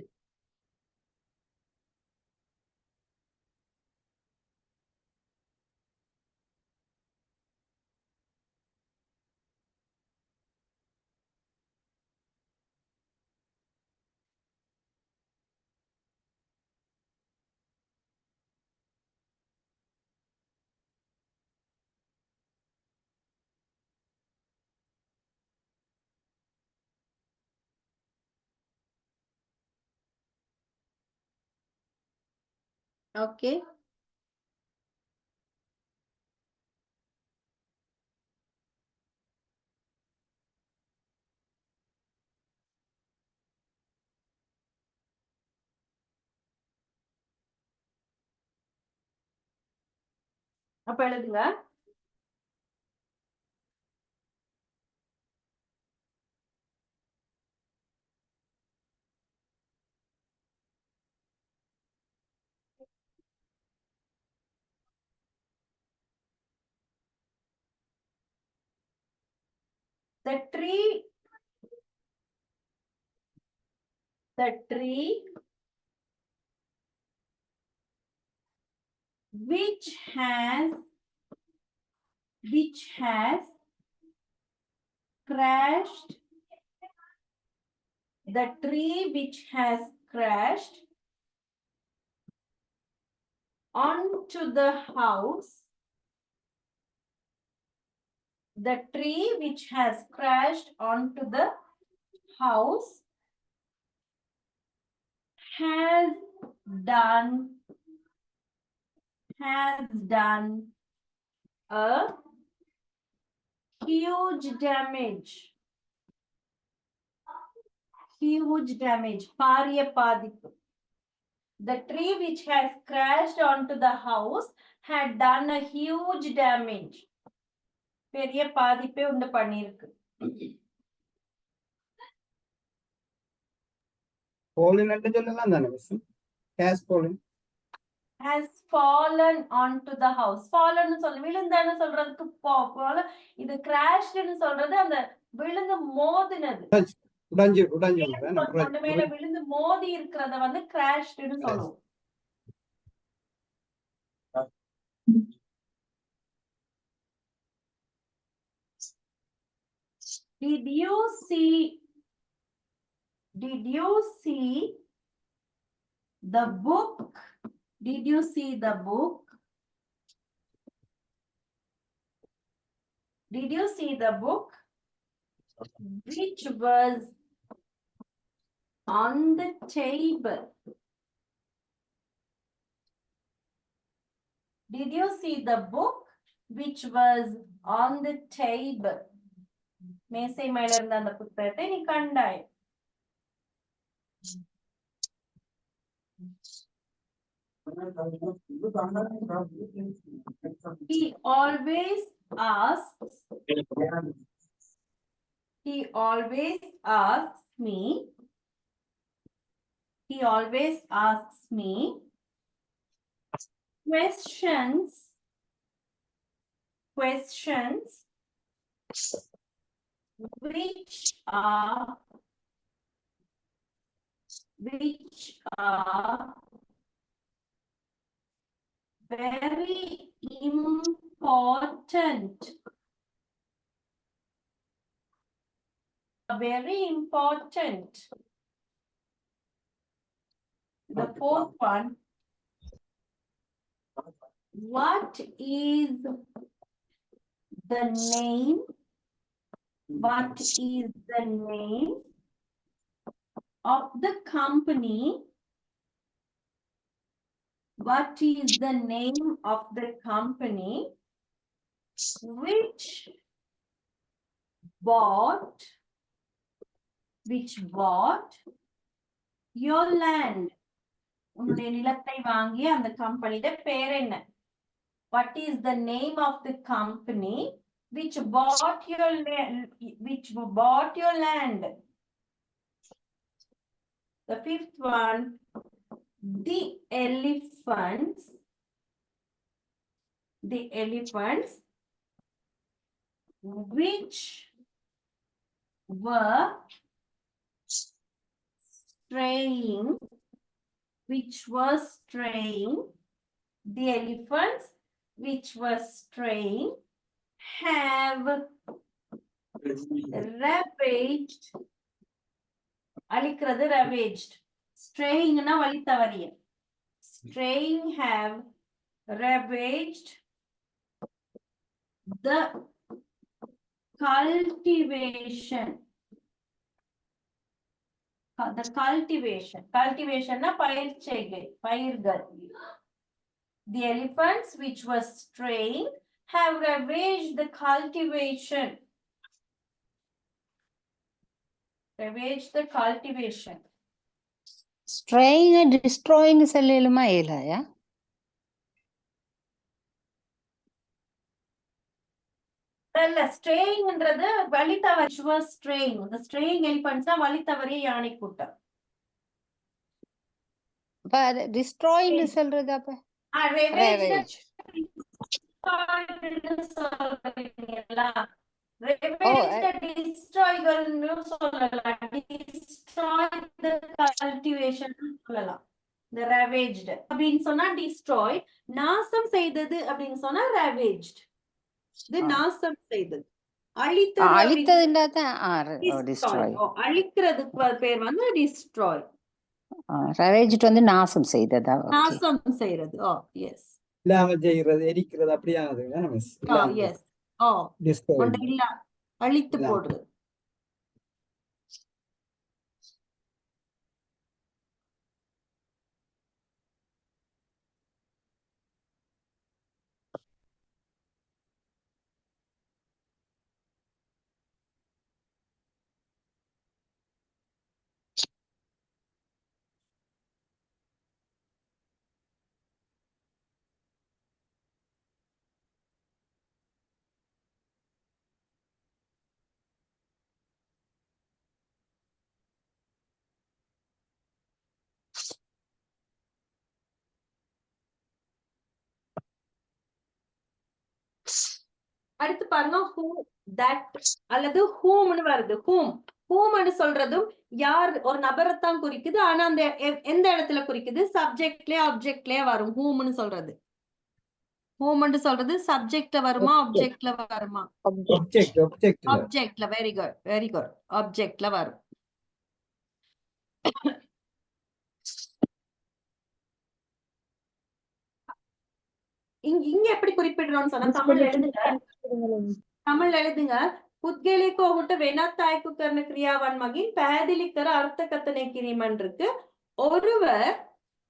[SPEAKER 1] Okay. அப்ப எழுதுங்க. The tree which has crashed, the tree which has crashed onto the house, the tree which has crashed onto the house has done a huge damage. பாரிய பாதிப்பு. The tree which has crashed onto the house had done a huge damage. பெரிய பாதிப்பை உண்டு பண்ணிருக்கு.
[SPEAKER 10] fallen என்று சொல்லலாம் தானே miss? has fallen.
[SPEAKER 1] Has fallen onto the house. Fallen சொல்ல விழுந்தான்னு சொல்றதுக்கு போல இது crashed சொல்றது அந்த விழுந்து மோதினது.
[SPEAKER 10] உடைஞ்சு
[SPEAKER 1] ஒன்று மேல விழுந்து மோதி இருக்கிறத வந்து crashed சொல்லுவோம். Did you see the book? Did you see the book? Did you see the book which was on the table? Did you see the book which was on the table? மேசை மேல இருந்த அந்த புத்தகத்தை நீ கண்டாய். He always asks me questions which are very important. The fourth one, what is the name of the company? What is the name of the company which bought your land? உன்னுடைய நிலத்தை வாங்கிய அந்த கம்பெனியோட பேர் என்ன? What is the name of the company which bought your land? The fifth one, the elephants which were straying, the elephants which were straying have ravaged. அழிக்கிறது ravaged. Straying na வழி தவறிய. Straying have ravaged the cultivation. Cultivation na பயிர்கள். The elephants which were straying have ravaged the cultivation.
[SPEAKER 6] Straying and destroying சொல்லலுமா இல்லையா?
[SPEAKER 1] இல்ல, strayingன்றது வழி தவறி. was straying. The straying elephants தான் வழி தவறிய யானை கூட்டம்.
[SPEAKER 6] அப்ப destroying சொல்றது அப்ப ravage.
[SPEAKER 1] Destroy the cultivation சொல்லலாம். The ravaged அப்படின்னு சொன்னா destroy, நாசம் செய்தது அப்படின்னு சொன்னா ravaged. இது நாசம் செய்தது.
[SPEAKER 6] அழித்ததுன்னா தான் destroy.
[SPEAKER 1] அழிக்கிறதுக்கு பேர் வந்து destroy.
[SPEAKER 6] ravaged வந்து நாசம் செய்ததா?
[SPEAKER 1] நாசம் செய்யறது. எஸ்.
[SPEAKER 10] இல்லாம செய்யறது, எரிக்கிறது அப்படியானது தானே மிஸ்?
[SPEAKER 1] எஸ். இல்ல, அழித்து போடுறது. அடுத்து பாருங்க who, that அல்லது whomனு வருது. whomனு சொல்றதும் யார் ஒரு நபரைத்தான் குறிக்குது. ஆனா அந்த எந்த இடத்துல குறிக்குது? சப்ஜெக்ட்லயே ஆப்ஜெக்ட்லயே வரும். whomனு சொல்றது. whomனு சொல்றது சப்ஜெக்ட்ல வருமா ஆப்ஜெக்ட்ல வருமா? ஆப்ஜெக்ட்ல. வெரி குட் ஆப்ஜெக்ட்ல வரும். இங்க எப்படி குறிப்பிடுறோம்னு சொன்னா தமிழ் எழுதுங்க. පුද්ගලිකව ඔහුට වෙනත් අයෙකු කරන ක්‍රියාවන් මගින් පැහැදිලි කර අර්ථකථනය කිරීමන් இருக்கு. ஒருவர்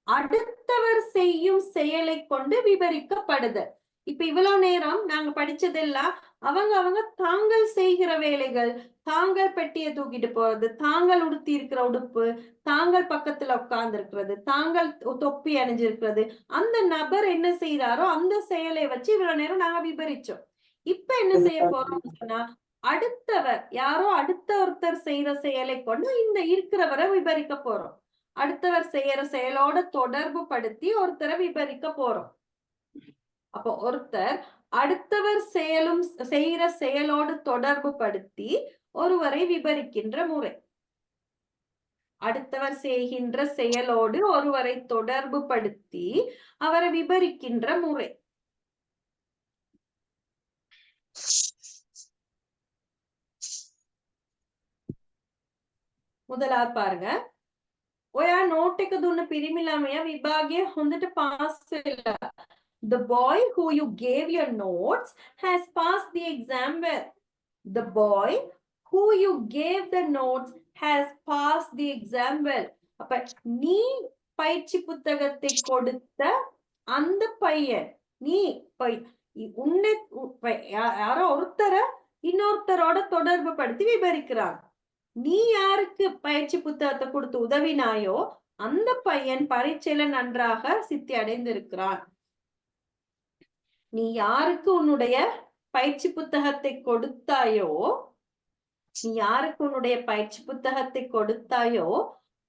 [SPEAKER 1] அடுத்தவர் செய்யும் செயலை கொண்டு விவரிக்கப்படுது. இப்ப இவ்வளவு நேரம் நாங்க படிச்சதெல்லாம் அவங்க தாங்கள் செய்கிற வேலைகள், தாங்கள் பெட்டியை தூக்கிட்டு போறது, தாங்கள் உடுத்தி இருக்கிற உடுப்பு, தாங்கள் பக்கத்துல உட்கார்ந்து இருக்கிறது, தாங்கள் தொப்பி அணிஞ்சிருக்கிறது, அந்த நபர் என்ன செய்யறாரோ அந்த செயலை வச்சு இவ்வளவு நேரம் நாங்க விவரிச்சோம். இப்ப என்ன செய்ய போறோம்னு சொன்னா அடுத்தவர் யாரோ அடுத்த ஒருத்தர் செய்யற செயலை கொண்டு இந்த இருக்கிறவரை விவரிக்க போறோம். அடுத்தவர் செய்யற செயலோட தொடர்பு படுத்தி ஒருத்தரை விவரிக்க போறோம். அப்போ ஒருத்தர் அடுத்தவர் செய்யற செயலோடு தொடர்பு படுத்தி ஒருவரை விவரிக்கின்ற முறை. அடுத்தவர் செய்கின்ற செயலோடு ஒருவரை தொடர்பு படுத்தி அவரை விவரிக்கின்ற முறை. முதலாவது பாருங்க. ඔයා නෝට් එක දුන්න පිරිමි ළමයා විභාගයේ හොඳට පාස් වෙලා. The boy who you gave your notes has passed the exam well. The boy who you gave the notes has passed the exam well. அப்ப நீ பயிற்சி புத்தகத்தை கொடுத்த அந்த பையன், நீ உன்னை யாரோ ஒருத்தர இன்னொருத்தரோட தொடர்பு படுத்தி விவரிக்கிறான். நீ யாருக்கு பயிற்சி புத்தகத்தை கொடுத்து உதவினாயோ அந்த பையன் பரீட்சையில நன்றாக சித்தி அடைந்திருக்கிறான். நீ யாருக்கு உன்னுடைய பயிற்சி புத்தகத்தை கொடுத்தாயோ,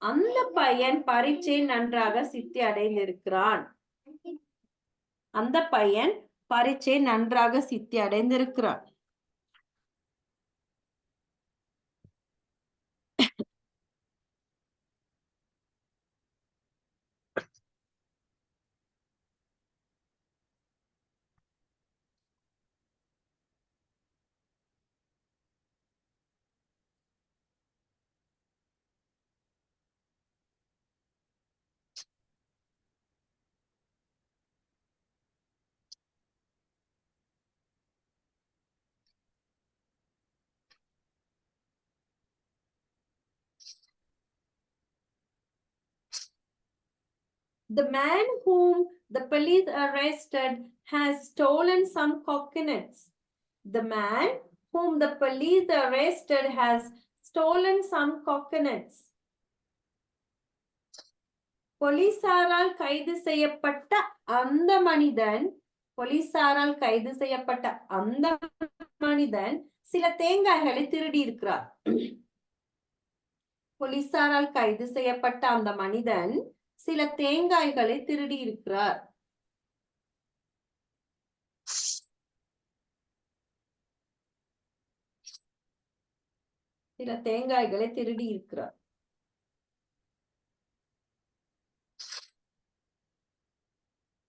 [SPEAKER 1] அந்த பையன் பரீட்சையில் நன்றாக சித்தி அடைந்திருக்கிறான். The man whom the police arrested has stolen some coconuts. The man whom the police arrested has stolen some coconuts. போலீசாரால் கைது செய்யப்பட்ட அந்த மனிதன் சில தேங்காய்களை திருடி இருக்கிறார். போலீசாரால் கைது செய்யப்பட்ட அந்த மனிதன் சில தேங்காய்களை திருடி இருக்கிறார்.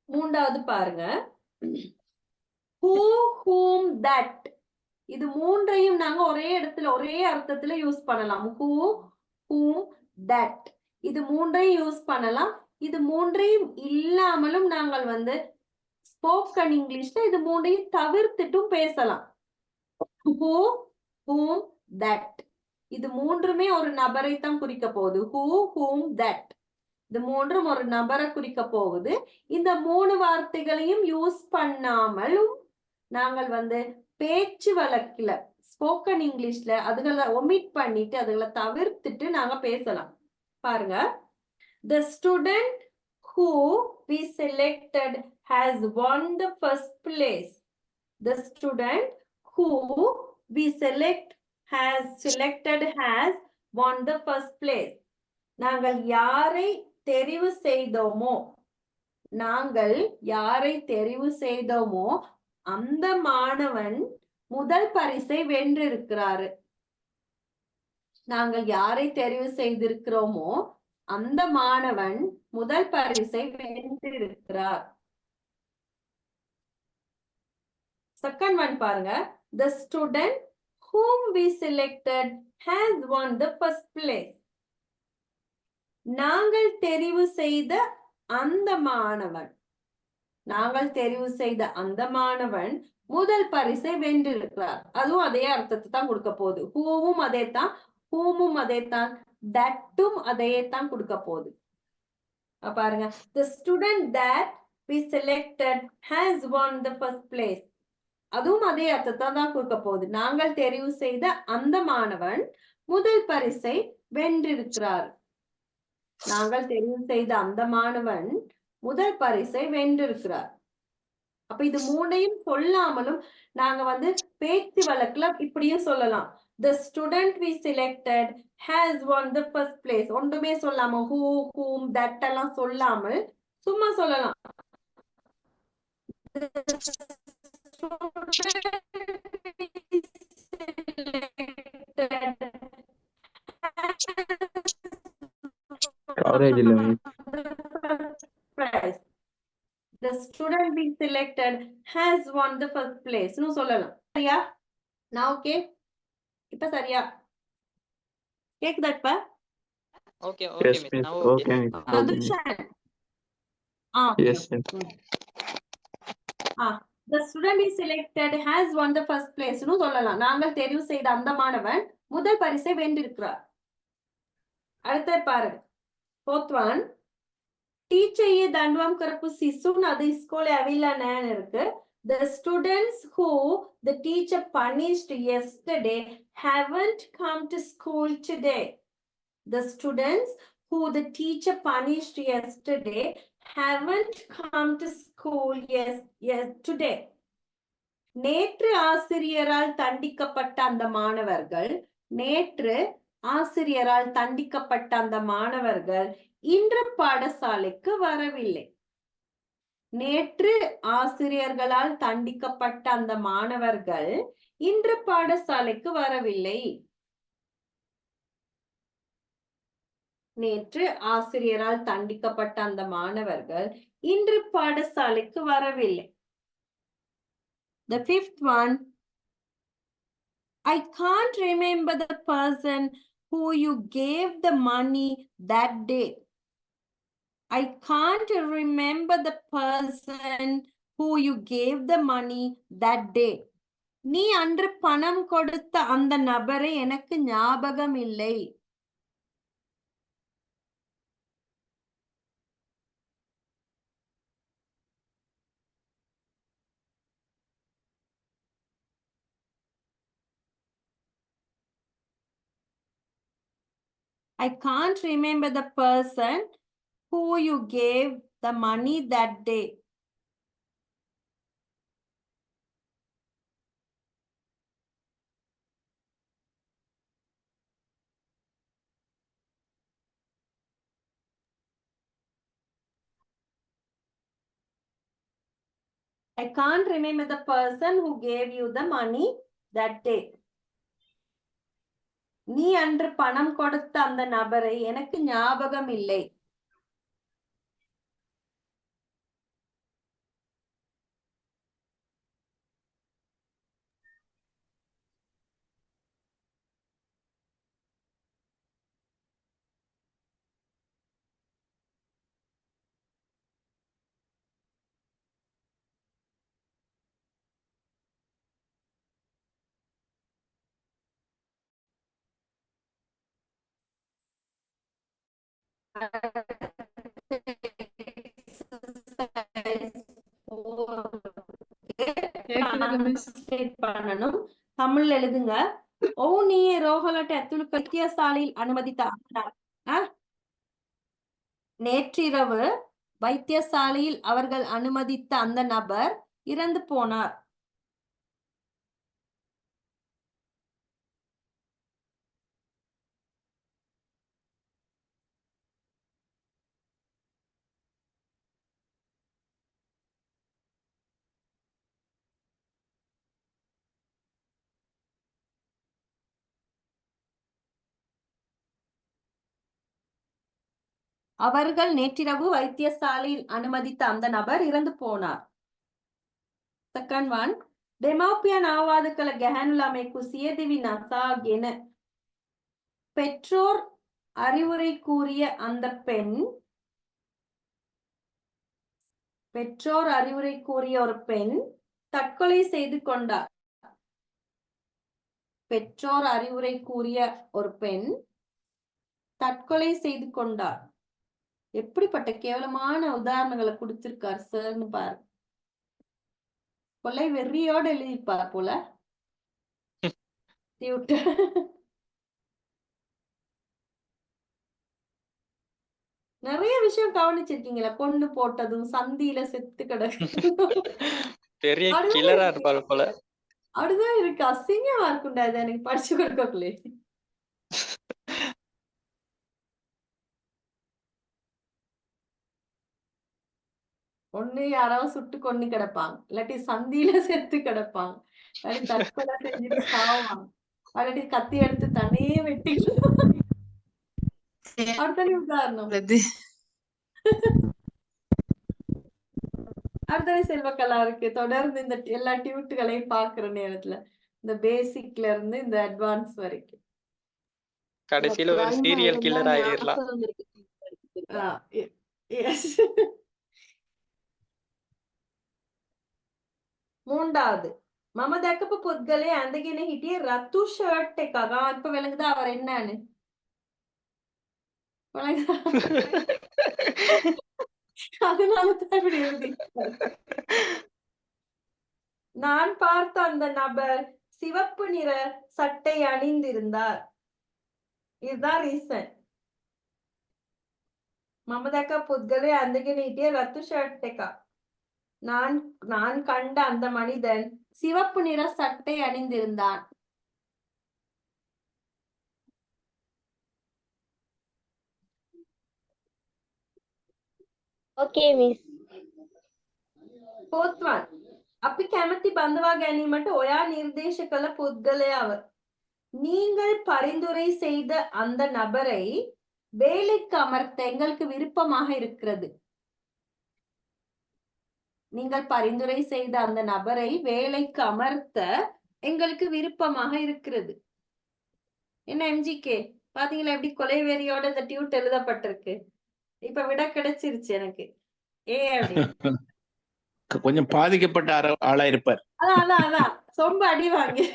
[SPEAKER 1] மூன்றாவது பாருங்க. Who, whom, that. இது மூன்றையும் நாங்க ஒரே இடத்துல ஒரே அர்த்தத்துல யூஸ் பண்ணலாம். Who, whom, that. இது மூன்றையும் யூஸ் பண்ணலாம். இது மூன்றையும் இல்லாமலும் நாங்கள் ஸ்போக்கன் இங்கிலீஷ்ல இது மூன்றையும் தவிர்த்துட்டும் பேசலாம். Who, whom, that. இது மூன்றுமே ஒரு நபரை தான் குறிக்க போகுது. Who, whom, that. இது மூன்றும் ஒரு நபரை குறிக்க போகுது. இந்த மூணு வார்த்தைகளையும் யூஸ் பண்ணாமலும் நாங்கள் பேச்சு வழக்குல ஸ்போக்கன் இங்கிலீஷ்ல அதுகளை ஒமிட் பண்ணிட்டு அதுகளை தவிர்த்துட்டு நாங்க பேசலாம். பாருங்க. The student who we selected has won the first place. The student who we selected has won the first place. நாங்கள் யாரை தெரிவு செய்தோமோ அந்த மாணவன் முதல் பரிசை வென்றிருக்கிறாரு. நாங்கள் யாரை தெரிவு செய்திருக்கிறோமோ அந்த மாணவன் முதல் பரிசை வென்றிருக்கிறார். செகண்ட் ஒன் பாருங்க. The student whom we selected has won the first place. நாங்கள் தெரிவு செய்த அந்த மாணவன் முதல் பரிசை வென்றிருக்கிறார். அதுவும் அதே அர்த்தத்தை தான் கொடுக்க போகுது. ஹூவும் அதே தான், ஹூமும் அதே தான், தட்டும் அதே தான் கொடுக்க போகுது. பாருங்க. The student that we selected has won the first place. அதுவும் அதே அர்த்தத்தை தான் கொடுக்க போகுது. நாங்கள் தெரிவு செய்த அந்த மாணவன் முதல் பரிசை வென்றிருக்கிறார். நாங்கள் தெரிவு செய்த அந்த மாணவன் முதல் பரிசை வென்றிருக்கிறார். அப்ப இது மூணையும் சொல்லாமலும் நாங்க வந்து பேச்சு வழக்குல இப்படியும் சொல்லலாம். The student we selected has won the first place. ஒன்றுமே சொல்லாம who, whom, that எல்லாம் சொல்லாமல் சும்மா சொல்லலாம். The student we selected has won the first place. னு சொல்லலாம். சரியா? நான் ஓகே. இப்ப சரியா? கேக்குதா இப்ப?
[SPEAKER 14] Okay, okay,
[SPEAKER 12] Yes,
[SPEAKER 14] miss.
[SPEAKER 12] miss.
[SPEAKER 14] Now
[SPEAKER 12] Okay, miss. Okay, miss. Yes, miss.
[SPEAKER 1] The student we selected has won the first place. னு சொல்லலாம். நாங்கள் தெரிவு செய்த அந்த மாணவன் முதல் பரிசை வென்றிருக்கிறார். அடுத்து பாருங்க. Fourth one. Teacher ye dandvam karapu sisun adu iskole avilla nan irukku. The students who the teacher punished yesterday haven't come to school today. The students who the teacher punished yesterday haven't come to school today. நேற்று ஆசிரியரால் தண்டிக்கப்பட்ட அந்த மாணவர்கள் இன்று பாடசாலைக்கு வரவில்லை. நேற்று ஆசிரியர்களால் தண்டிக்கப்பட்ட அந்த மாணவர்கள் இன்று பாடசாலைக்கு வரவில்லை. நேற்று ஆசிரியரால் தண்டிக்கப்பட்ட அந்த மாணவர்கள் இன்று பாடசாலைக்கு வரவில்லை. The fifth one. I can't remember the person who you gave the money that day. I can't remember the person who you gave the money that day. நீ அன்று பணம் கொடுத்த அந்த நபரை எனக்கு ஞாபகம் இல்லை. I can't remember the person who you gave the money that day. I can't remember the person who gave you the money that day. நீ அன்று பணம் கொடுத்த அந்த நபரை எனக்கு ஞாபகம் இல்லை. பண்ணணும். தமிழ்ல எழுதுங்க. ஓ நீ ரோஹலட்ட எத்துலுக்கு வைத்தியசாலையில் அனுமதித்த நேற்றிரவு வைத்தியசாலையில் அவர்கள் அனுமதித்த அந்த நபர் இறந்து போனார். அவர்கள் நேற்றிரவு வைத்தியசாலையில் அனுமதித்த அந்த நபர் இறந்து போனார். Second one, දෙමව්පියන් ආවාද කළ ගැහැණු ළමයෙකු සියදිවි නසාගෙන பெற்றோர் அறிவுரை கூறிய அந்த பெண் ஒரு பெண் தற்கொலை செய்து கொண்டார். பெற்றோர் அறிவுரை கூறிய ஒரு பெண் தற்கொலை செய்து கொண்டார். எப்படிப்பட்ட கேவலமான உதாரணங்களை கொடுத்திருக்கார் சார்னு பாரு. கொலை வெறியோடு எழுதிப்பார் போல. நிறைய விஷயம் கவனிச்சிருக்கீங்களா? கொண்டு போட்டதும் சந்தியில செத்து கிடக்கு.
[SPEAKER 14] பெரிய கில்லரா இருப்பாரு போல.
[SPEAKER 1] அப்படிதான் இருக்கு. அசிங்கமா இருக்குண்டா இது எனக்கு படிச்சு கொடுக்கலே. ஒண்ணு யாராவது சுட்டு கொண்டு கிடப்பாங்க, இல்லாட்டி சந்தியில செத்து கிடப்பாங்க, இல்லாட்டி தற்கொலை செஞ்சுட்டு சாவாங்க, இல்லாட்டி கத்தி எடுத்து தனியே வெட்டி. அடுத்த உதாரணம். அடுத்தது செல்வக்கலா இருக்கு. தொடர்ந்து இந்த எல்லா டியூட்டுகளையும் பாக்குற நேரத்துல இந்த பேசிக்ல இருந்து இந்த அட்வான்ஸ் வரைக்கும்
[SPEAKER 14] கடைசியில ஒரு சீரியல் கில்லர் ஆயிரலாம்.
[SPEAKER 1] மூன்றாவது, මම දැකපු පුද්ගලයා ඇඳගෙන හිටියේ රතු ෂර්ට් එකක්. இப்ப விளங்குதா அவர் என்னன்னு? அதனால தான் இப்படி எழுதி. நான் பார்த்த அந்த நபர் சிவப்பு நிற சட்டை அணிந்திருந்தார். இதுதான் ரீசன். මම දැක පුද්ගලයා ඇඳගෙන හිටියේ රතු ෂර්ට් එකක්. நான் கண்ட அந்த மனிதன் சிவப்பு நிற சட்டை அணிந்திருந்தான்.
[SPEAKER 5] Okay, miss.
[SPEAKER 1] Fourth one, අපි කැමති බඳවා ගැනීමට ඔයා නිර්දේශ කළ පුද්ගලයාව. நீங்கள் பரிந்துரை செய்த அந்த நபரை வேலைக்கு அமர்த்த எங்களுக்கு விருப்பமாக இருக்கிறது. நீங்கள் பரிந்துரை செய்த அந்த நபரை வேலைக்கு அமர்த்த எங்களுக்கு விருப்பமாக இருக்கிறது. என்ன எம்ஜிகே பாத்தீங்களா எப்படி கொலை வெறியோட இந்த டியூட் எழுதப்பட்டிருக்கு. இப்ப விட கிடைச்சிருச்சு எனக்கு.
[SPEAKER 12] கொஞ்சம் பாதிக்கப்பட்ட ஆளா இருப்பார்.
[SPEAKER 1] அதான் ரொம்ப அடி வாங்கி.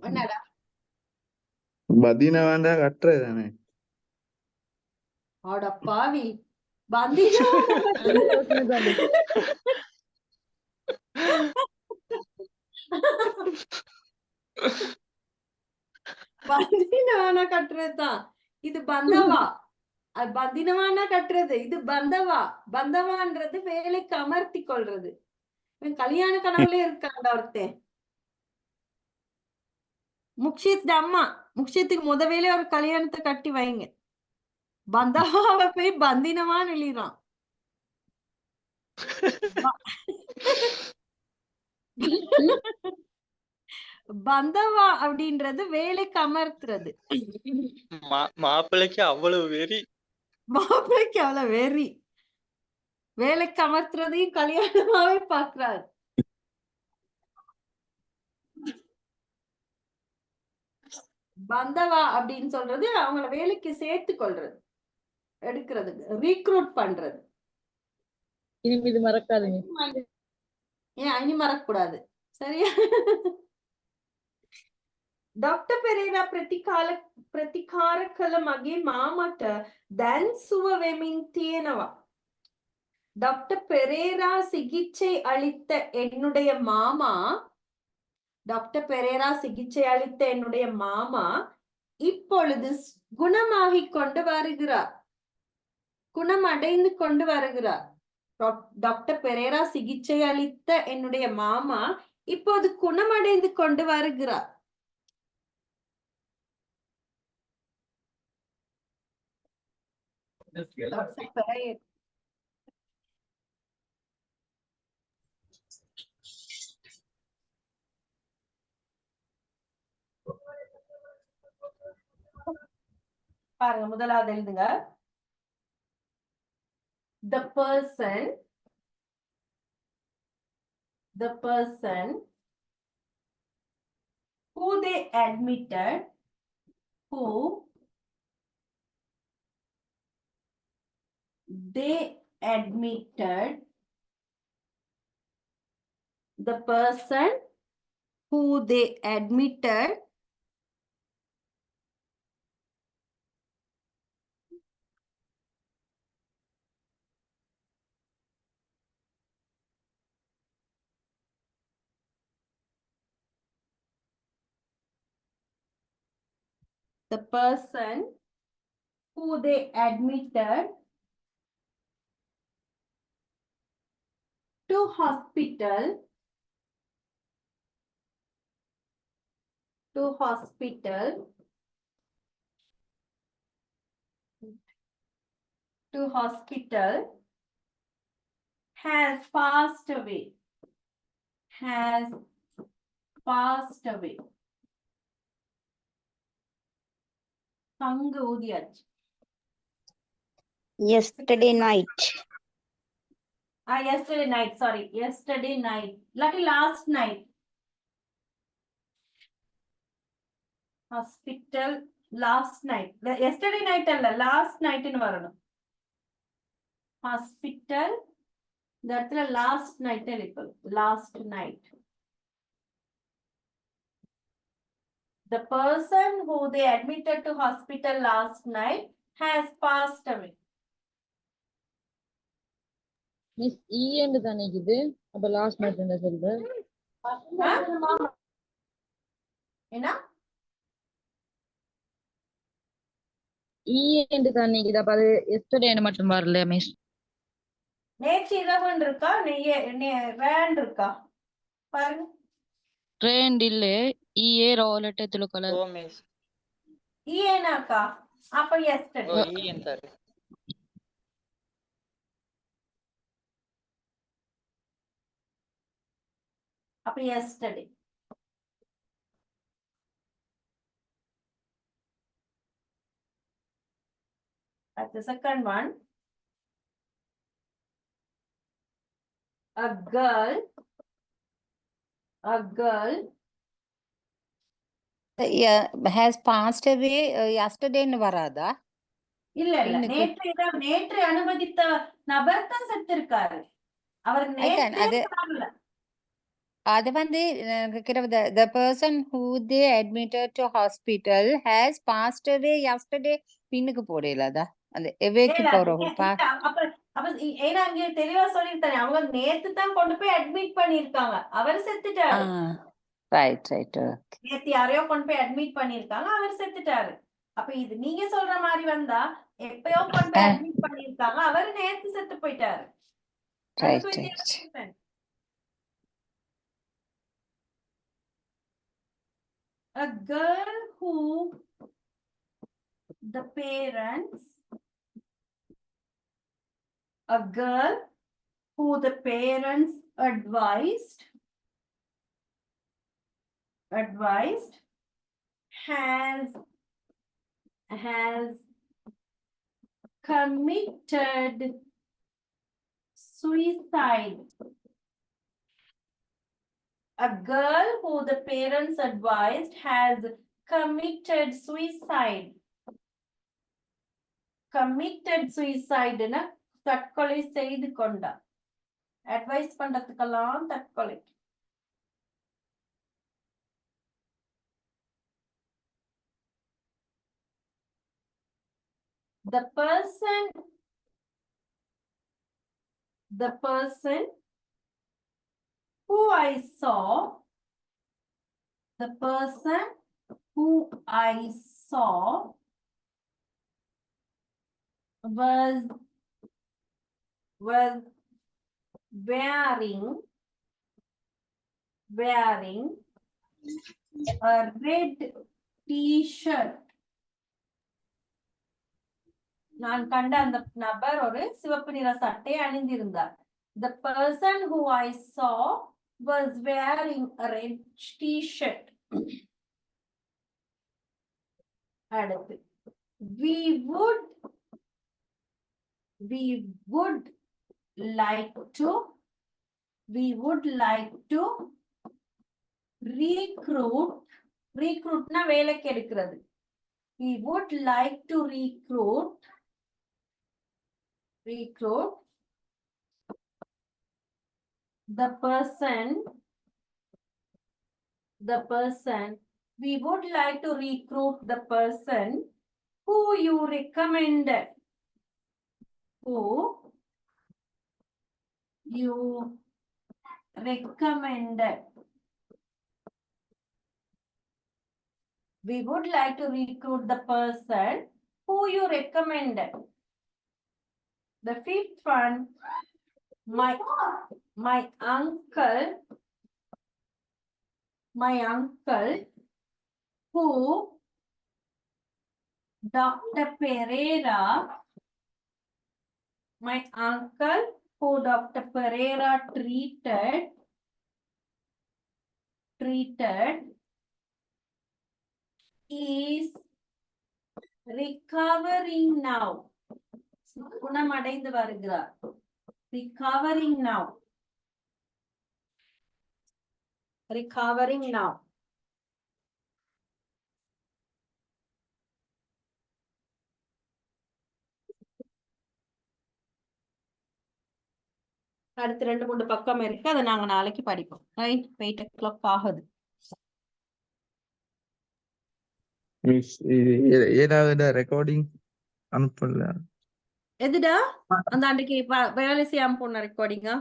[SPEAKER 1] என்னடா
[SPEAKER 11] பதினவாண்டா கட்டுறது தானே?
[SPEAKER 1] ஆட பாவி, பந்தினவானா கட்டுறதுதான் இது. பந்தவா அது பந்தினவானா கட்டுறது, இது பந்தவா. பந்தவான்றது வேலைக்கு அமர்த்தி கொள்றது. கல்யாண கனவுல இருக்காண்டா ஒருத்தன். முக்ஷித் அம்மா, முக்ஷித்துக்கு முத வேலையை ஒரு கல்யாணத்தை கட்டி வைங்க. பந்தவாவை போய் பந்தினவான்னு எழுதிறான். பந்தவா அப்படின்றது வேலைக்கு அமர்த்துறது.
[SPEAKER 14] மாப்பிள்ளைக்கு அவ்வளவு வெறி.
[SPEAKER 1] மாப்பிள்ளைக்கு அவ்வளவு வெறி. வேலைக்கு அமர்த்துறதையும் கல்யாணமாவே பாக்குறாரு. பந்தவா அப்படின்னு சொல்றது அவங்கள வேலைக்கு சேர்த்து கொள்றது, எடுக்கிறது, ரீக்ரூட் பண்றது.
[SPEAKER 13] இனிமே இது மறக்காதீங்க.
[SPEAKER 1] ஏன் இனி மறக்கக்கூடாது? சரியா? ඩොක්ටර් පෙරේරා ප්‍රතිකාර කළ මගේ මාමට දැන් සුව වෙමින් තියෙනවා. டாக்டர் பெரேரா சிகிச்சை அளித்த என்னுடைய மாமா, டாக்டர் பெரேரா சிகிச்சை அளித்த என்னுடைய மாமா இப்பொழுது குணமாகிக் கொண்டு வருகிறார், குணமடைந்து கொண்டு வருகிறார். டாக்டர் பெரேரா சிகிச்சை அளித்த என்னுடைய மாமா இப்போது குணமடைந்து கொண்டு வருகிறார். பாருங்க முதலாவது எழுதுங்க. The person who they admitted, the person who they admitted to hospital has passed away. பங்கு ஊதியாச்சு.
[SPEAKER 15] Yesterday night.
[SPEAKER 1] Yesterday night, sorry. Yesterday night. இல்லாட்டி last night. Hospital last night. Yesterday night அல்ல, last night ன்னு வரணும். Hospital இந்த இடத்துல last night எழுதணும். Last night. The person who they admitted to hospital last night has passed away.
[SPEAKER 13] Miss ஈன்னு தானே இது, அப்ப லாஸ்ட் நைட் என்ன சொல்ற?
[SPEAKER 1] என்ன
[SPEAKER 13] ஈன்னு தானே இது, அப்ப அது எஸ்டர்டே மட்டும் வரல மிஸ்.
[SPEAKER 1] நேற்று இரவுன்னு இருக்கா, வேன் இருக்கா பாருங்க.
[SPEAKER 13] ட்ரெண்ட் இல்ல ஈஏ ரோலட் எத்துலக்கல.
[SPEAKER 14] ஓ மிஸ்.
[SPEAKER 1] ஈனாக்கா அப்ப yesterday.
[SPEAKER 14] ஓ ஈ ಎಂತಾರೆ.
[SPEAKER 1] அப்ப yesterday. That's the second one. A girl
[SPEAKER 6] has passed away yesterday ன்னு வராதா?
[SPEAKER 1] இல்ல நேற்று அனுமதித்த நபர் தான் செத்திருக்காரு. அவர்
[SPEAKER 6] அது வந்து the person who they admitted to hospital has passed away yesterday பின்னுக்கு போடலாதா? அந்த எவேக்கு போறோம்ப்பா.
[SPEAKER 1] அப்ப ஏன்னா அங்க தெளிவா சொல்லிருக்காங்க, அவங்க நேத்து தான் கொண்டு போய் அட்மிட் பண்ணிருக்காங்க, அவர் செத்துட்டாரு.
[SPEAKER 6] ரைட்
[SPEAKER 1] நேத்து யாரையோ கொண்டு போய் அட்மிட் பண்ணிருக்காங்க, அவர் செத்துட்டாரு. அப்ப இது நீங்க சொல்ற மாதிரி வந்தா எப்பயோ கொண்டு போய் அட்மிட் பண்ணிருக்காங்க, அவர் நேத்து செத்து போயிட்டாரு. A girl who the parents advised has committed suicide. A girl who the parents advised has committed suicide. Committed suicide னா தற்கொலை செய்து கொண்டார். அட்வைஸ் பண்றதுக்கெல்லாம் தற்கொலை. The person who I saw was wearing a red t-shirt. நான் கண்ட அந்த நபர் ஒரு சிவப்பு நிற சட்டை அணிந்திருந்தார். The person who I saw was wearing a red t-shirt. அடுத்து we would like to recruitனா வேலைக்கு எடுக்கிறது. We would like to recruit the person we would like to recruit the person who you recommended. We would like to recruit the person who you recommended. The fifth one, my uncle who Dr. Pereira treated is recovering now. குணமடைந்து வருகிறார். Recovering now. அடுத்து 2-3 பக்கம் இருக்கு. அதை நாங்க நாளைக்கு படிப்போம். Right, 8 o'clock ஆகுது.
[SPEAKER 11] மிஸ் ஏதாவது ரெக்கார்டிங் அனுப்பல.
[SPEAKER 1] எதுடா அந்த அன்றைக்கு வேலை செய்யாம போன ரெக்கார்டிங்கா?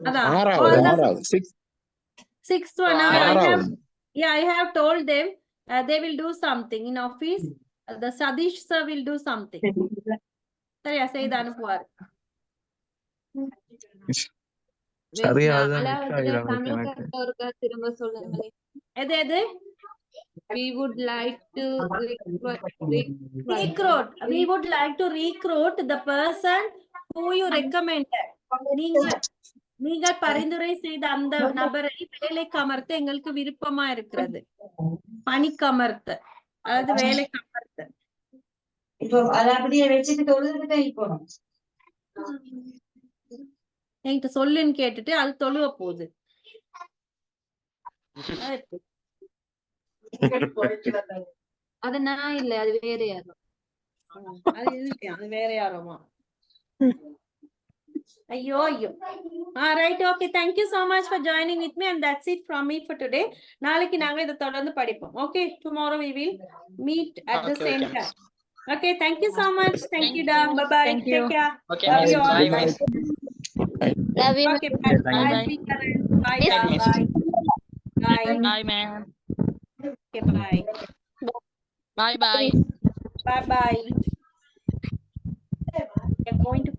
[SPEAKER 1] அதான் sixth one. I have told them they will do something in office. The Sadish sir will do something. சரியா, செய்து அனுப்புவார்.
[SPEAKER 5] திரும்ப சொல்லுங்களேன்.
[SPEAKER 1] எது
[SPEAKER 5] We would like to recruit the person who you recommended. நீங்கள் பரிந்துரை செய்த அந்த நபரை வேலைக்கு அமர்த்த எங்களுக்கு விருப்பமா இருக்கிறது. பணிக்கு அமர்த்த, அதாவது வேலைக்கு அமர்த்த.
[SPEAKER 15] இப்போ அதை அப்படியே வச்சுட்டு தொழுதுட்டு போறோம்.
[SPEAKER 1] என்கிட்ட சொல்லுன்னு கேட்டுட்டு அது தொழுவ போகுது.
[SPEAKER 5] அது நான் இல்ல, அது வேற யாரும்.
[SPEAKER 1] அது வேற யாரோமா? ஐயோ. Right, okay, thank you so much for joining with me, and that's it from me for today. நாளைக்கு நாங்க இத தொடர்ந்து படிப்போம். Okay, tomorrow we will meet at the same time. Okay, thank you so much. Thank you, Da. Bye bye. Take care.
[SPEAKER 14] Okay,
[SPEAKER 1] love you all.
[SPEAKER 14] bye.
[SPEAKER 5] Love you.
[SPEAKER 1] Okay, bye. Bye. Bye, Da. Bye. Bye.
[SPEAKER 14] Bye, ma'am.
[SPEAKER 1] Okay, bye.
[SPEAKER 14] Bye.
[SPEAKER 1] Bye bye. We're going to